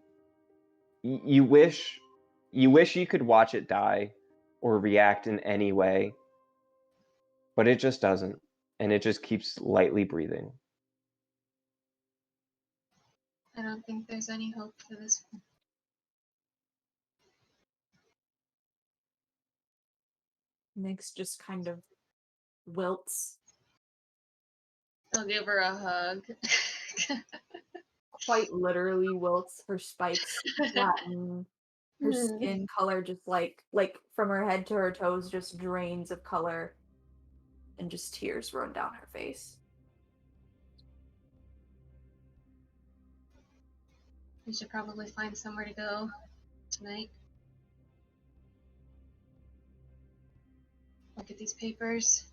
you wish you could watch it die or react in any way, but it just doesn't. and it just keeps lightly breathing. I don't think there's any hope for this one. Nyx just kind of wilts, I'll give her a hug. quite literally wilts. Her spikes flatten. Her skin color just like from her head to her toes just drains of color, and just tears run down her face. We should probably find somewhere to go tonight. Look at these papers.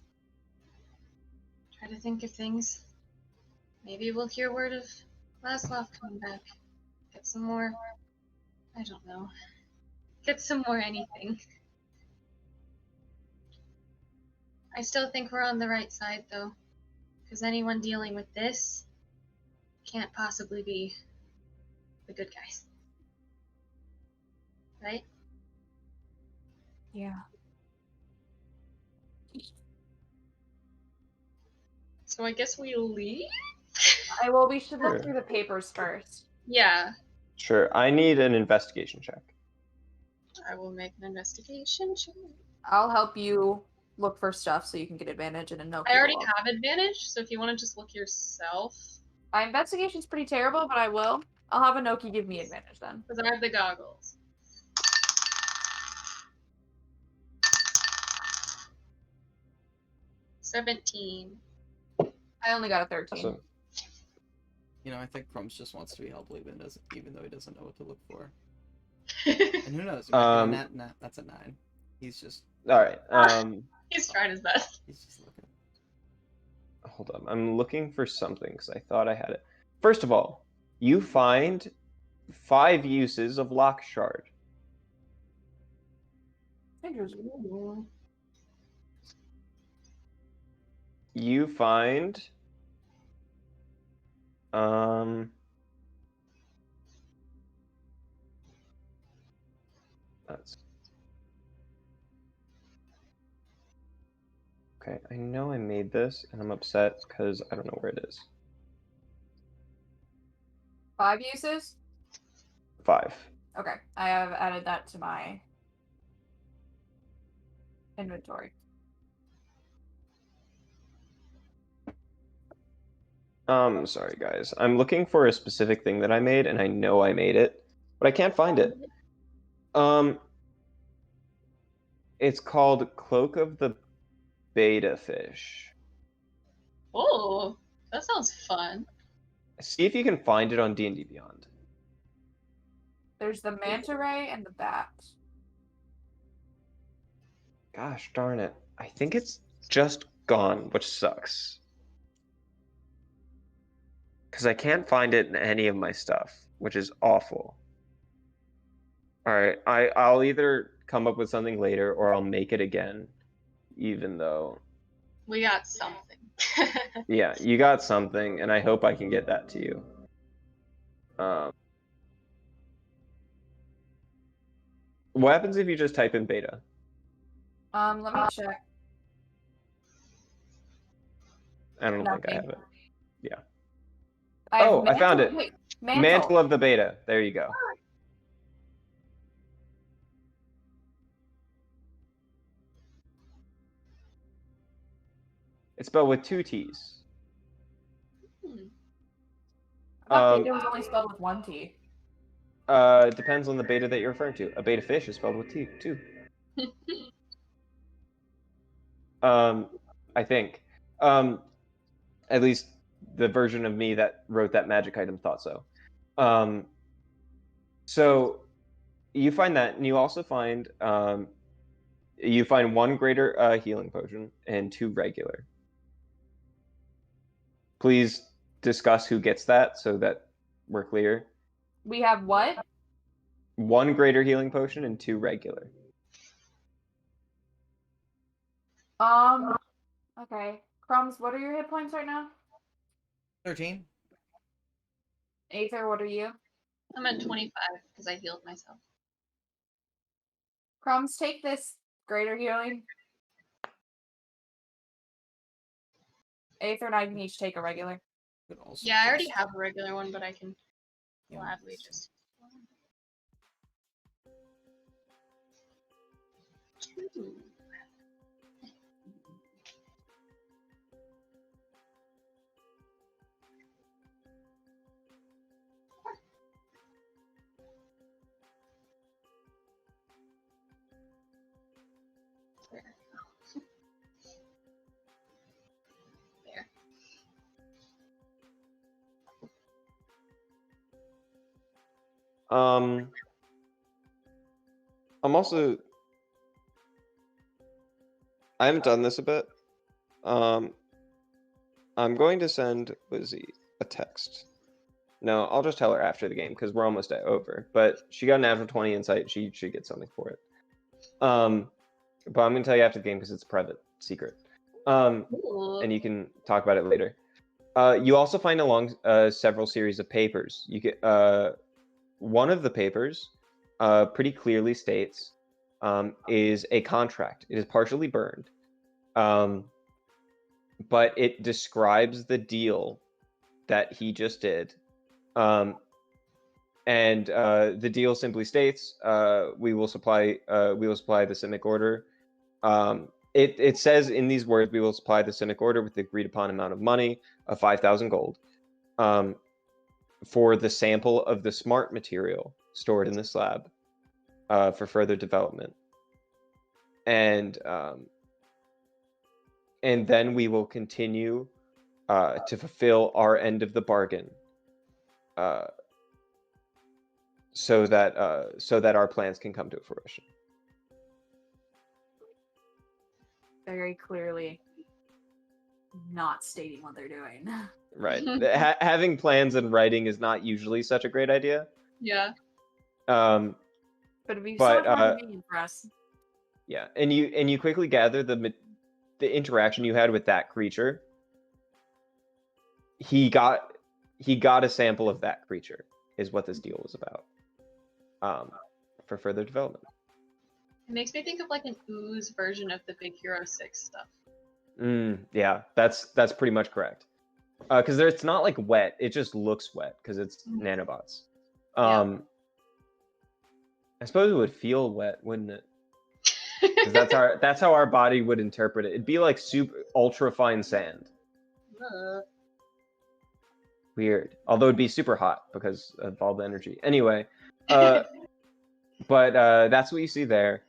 Try to think of things. Maybe we'll hear word of Laszlo coming back. Get some more. I don't know. Get some more anything. I still think we're on the right side, though. Because anyone dealing with this can't possibly be the good guys. Right? Yeah. So I guess we leave? Well, we should Sure. look through the papers first. Yeah. Sure, I need an investigation check. I will make an investigation check. I'll help you look for stuff so you can get advantage and a note. I already have advantage, so if you want to just look yourself. My investigation's pretty terrible, but I will. I'll have Anoki give me advantage then. Because I have the goggles. $17. I only got a 13. Awesome. You know, I think Crumbs just wants to be helpful even though he doesn't know what to look for. And who knows? That's a 9. He's just. All right. He's trying his best. He's just looking. Hold on. I'm looking for something because I thought I had it. First of all, you find 5 uses of Lock Shard. You find that's okay. I know I made this and I'm upset because I don't know where it is. 5 uses? 5. Okay, I have added that to my inventory. Sorry guys. I'm looking for a specific thing that I made and I know I made it, but I can't find it. It's called Cloak of the Beta Fish. Oh, that sounds fun. See if you can find it on D&D Beyond. There's the manta ray and the bat. Gosh darn it. I think it's just gone, which sucks. Because I can't find it in any of my stuff, which is awful. Alright, I'll either come up with something later or I'll make it again, even though... We got something. Yeah, you got something, and I hope I can get that to you. What happens if you just type in beta? Let me check. I don't think I Nothing. have it. Yeah. I Oh, I found it. Wait, Mantle of the Beta. There you go. It's spelled with 2 T's. I thought beta was only spelled with 1 T. It depends on the beta that you're referring to. A beta fish is spelled with T too. I think. At least the version of me that wrote that magic item thought so. So you find that, and you also find 1 greater healing potion and 2 regular. Please discuss who gets that so that we're clear. We have what? 1 greater healing potion and 2 regular. Okay. Crumbs, what are your hit points right now? 13. Aether, what are you? I'm at 25 because I healed myself. Crumbs, take this greater healing. Aether and I can each take a regular. Could also Yeah, I already just- have a regular one, but I can yeah, gladly just. Ooh. There. I'm also. I haven't done this a bit. I'm going to send Lizzie a text. No, I'll just tell her after the game because we're almost over. But she got an natural 20 insight. She should get something for it. But I'm gonna tell you after the game because it's a private secret. Ooh. And you can talk about it later. You also find along several series of papers. You get one of the papers pretty clearly states is a contract. It is partially burned, but it describes the deal that he just did. And the deal simply states we will supply the Simic order. It says in these words, we will supply the Simic order with the agreed upon amount of money of 5,000 gold for the sample of the smart material stored in this lab for further development. And then we will continue to fulfill our end of the bargain so that our plans can come to fruition. Very clearly not stating what they're doing. Right. Having plans in writing is not usually such a great idea. Yeah. Um, But it'd be But, so much more convenient for us. yeah, and you quickly gather the interaction you had with that creature. He got a sample of that creature, is what this deal was about. For further development. It makes me think of like an ooze version of the Big Hero 6 stuff. Yeah, that's pretty much correct. Because it's not like wet; it just looks wet because it's nanobots. Yeah. I suppose it would feel wet, wouldn't it? Because that's how our body would interpret it. It'd be like super ultra fine sand. Weird. Although it'd be super hot because of all the energy. Anyway, but that's what you see there.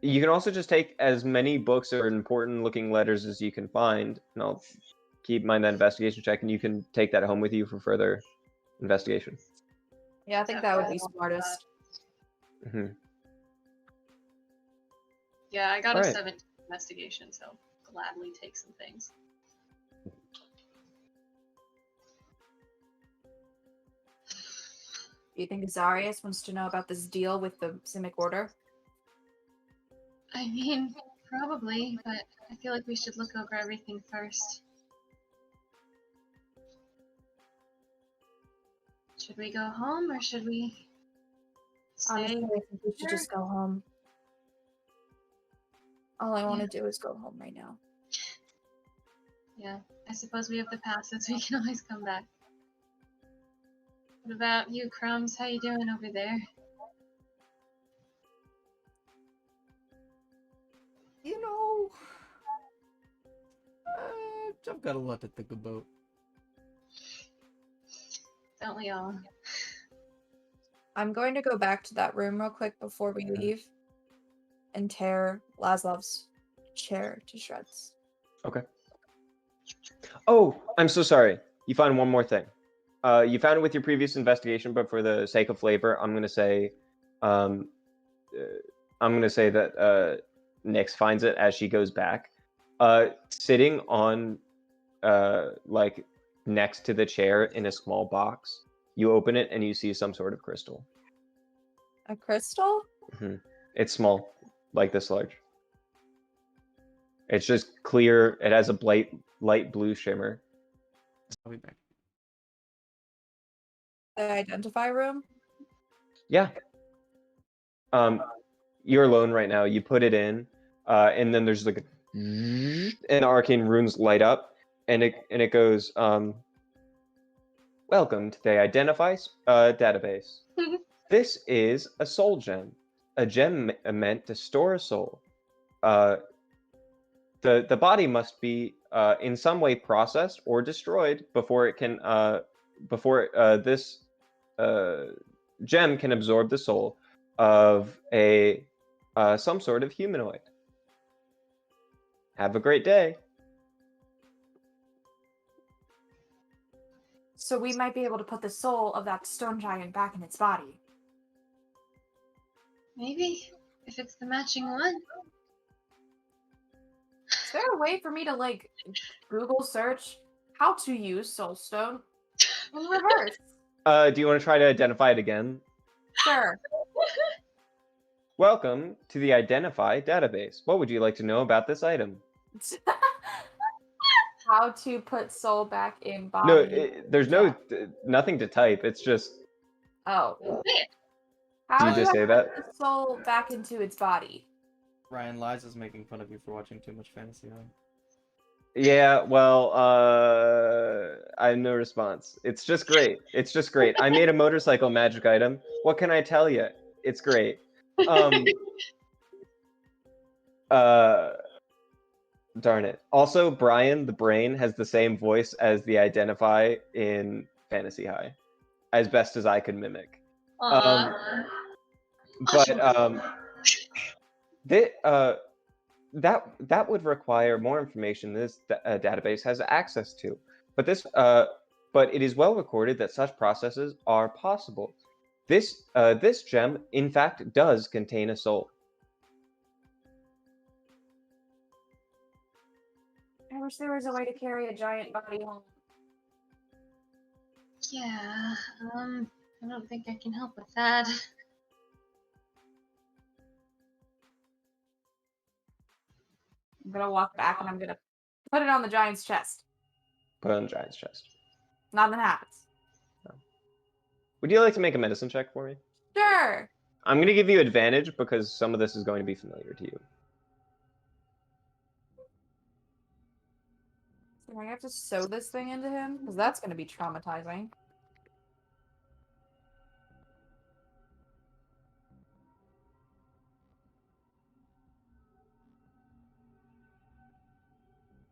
You can also just take as many books or important looking letters as you can find, and I'll keep in mind that investigation check, and you can take that home with you for further investigation. Yeah, I think that would be smartest. Mm-hmm. Yeah, I got a Alright. 17 investigation, so gladly take some things. Do you think Azarius wants to know about this deal with the Simic Order? I mean, probably, but I feel like we should look over everything first. Should we go home or should we stay? Honestly, I think we should just go home. All I want to do is go home right now. Yeah, I suppose we have the passes. We can always come back. What about you, Crumbs? How you doing over there? You know, I've got a lot to think about. Don't we all? I'm going to go back to that room real quick before we leave and tear Laszlov's chair to shreds. Okay. Oh, I'm so sorry. You found one more thing. You found it with your previous investigation, but for the sake of flavor, I'm gonna say that Nyx finds it as she goes back. Sitting on like next to the chair in a small box. You open it and you see some sort of crystal. A crystal? Mm-hmm. It's small, like this large. It's just clear. It has a light blue shimmer. I'll be back. The identify room? Yeah. You're alone right now. You put it in, and then there's like a and arcane runes light up, and it goes, welcome to the Identify database. This is a soul gem. A gem meant to store a soul. The body must be in some way processed or destroyed before it can this gem can absorb the soul of a some sort of humanoid. Have a great day. So we might be able to put the soul of that stone giant back in its body. Maybe if it's the matching one. Is there a way for me to, like, Google search how to use soulstone in reverse? Do you want to try to identify it again? Sure. Welcome to the Identify database. What would you like to know about this item? How to put soul back in body. No, there's nothing to type. It's just. Oh. Do you just say that? Put the soul back into its body? Ryan, Liza's making fun of you for watching too much Fantasy High. Yeah, well, I have no response. It's just great. It's just great. I made a motorcycle magic item. What can I tell you? It's great. Darn it. Also, Brian, the brain, has the same voice as the Identify in Fantasy High, as best as I could mimic. But that would require more information this database has access to. But it is well recorded that such processes are possible. This gem, in fact, does contain a soul. I wish there was a way to carry a giant body home. Yeah, I don't think I can help with that. I'm gonna walk back and I'm gonna put it on the giant's chest. Put it on the giant's chest. Nothing happens. No. Would you like to make a medicine check for me? Sure. I'm going to give you advantage because some of this is going to be familiar to you. So I have to sew this thing into him? Because that's going to be traumatizing.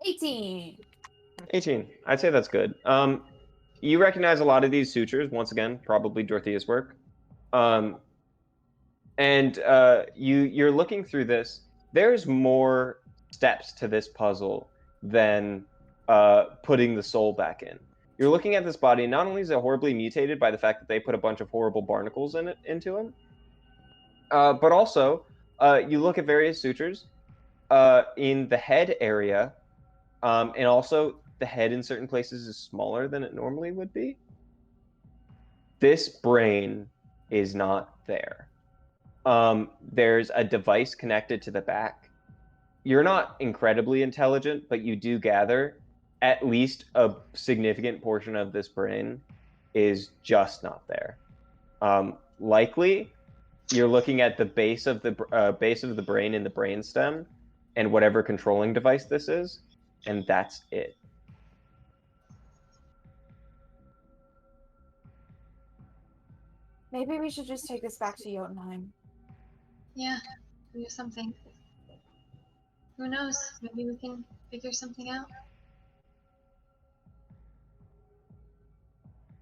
$18. 18. I'd say that's good. You recognize a lot of these sutures. Once again, probably Dorothea's work. You're looking through this. There's more steps to this puzzle than putting the soul back in. You're looking at this body. Not only is it horribly mutated by the fact that they put a bunch of horrible barnacles into him, but also you look at various sutures in the head area, and also the head in certain places is smaller than it normally would be. This brain is not there. There's a device connected to the back. You're not incredibly intelligent, but you do gather at least a significant portion of this brain is just not there. Likely, you're looking at the base of the brain in the brainstem, and whatever controlling device this is, and that's it. Maybe we should just take this back to Jotunheim. Yeah, do something. Who knows? Maybe we can figure something out.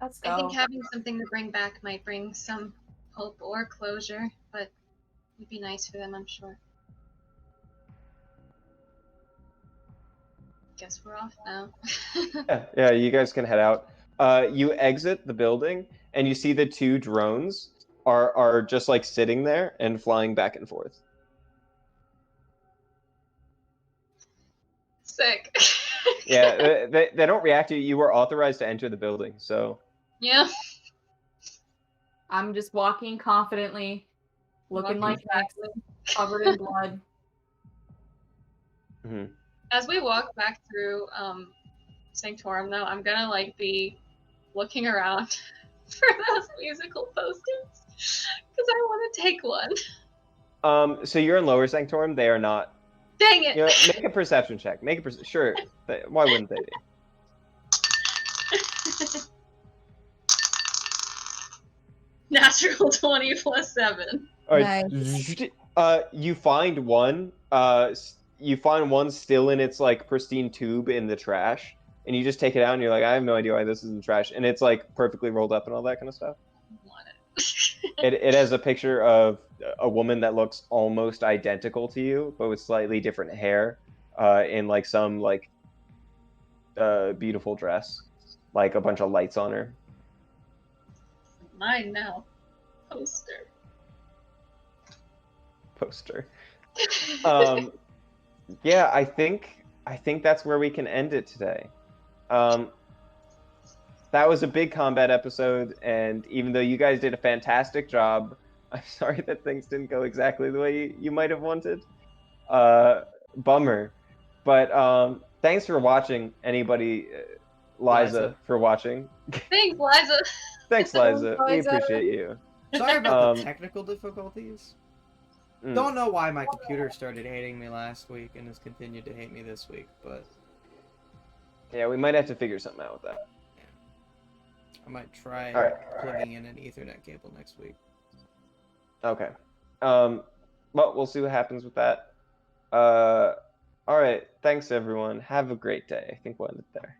Let's go. I think having something to bring back might bring some hope or closure, but it'd be nice for them, I'm sure. Guess we're off now. Yeah, you guys can head out. You exit the building, and you see the two drones are just like sitting there and flying back and forth. Sick. Yeah, they don't react to you. You were authorized to enter the building, so. Yeah. I'm just walking confidently, looking like Max, covered in blood. Mm-hmm. As we walk back through Sanctorum, though, I'm gonna like be looking around for those musical posters because I want to take one. So you're in Lower Sanctorum. They are not Dang it! You know, make a perception check. Sure. Why wouldn't they be? Natural 20 plus 7. All right. You find one. You find one still in its like pristine tube in the trash, and you just take it out, and you're like, I have no idea why this is in the trash, and it's like perfectly rolled up and all that kind of stuff. Want it. It has a picture of a woman that looks almost identical to you, but with slightly different hair, in like some like beautiful dress, like a bunch of lights on her. Mine now. Poster. Yeah, I think that's where we can end it today. That was a big combat episode, and even though you guys did a fantastic job, I'm sorry that things didn't go exactly the way you might have wanted. Bummer. But thanks for watching, anybody. Liza, for watching. Thanks, Liza. Thanks, Liza. We Liza. appreciate you. Sorry about the technical difficulties. Mm. Don't know why my computer started hating me last week and has continued to hate me this week, but Yeah, we might have to figure something out with that. I might try All right. plugging in an Ethernet cable next week. Okay. Well, we'll see what happens with that. All right. Thanks, everyone. Have a great day. I think we'll end it there.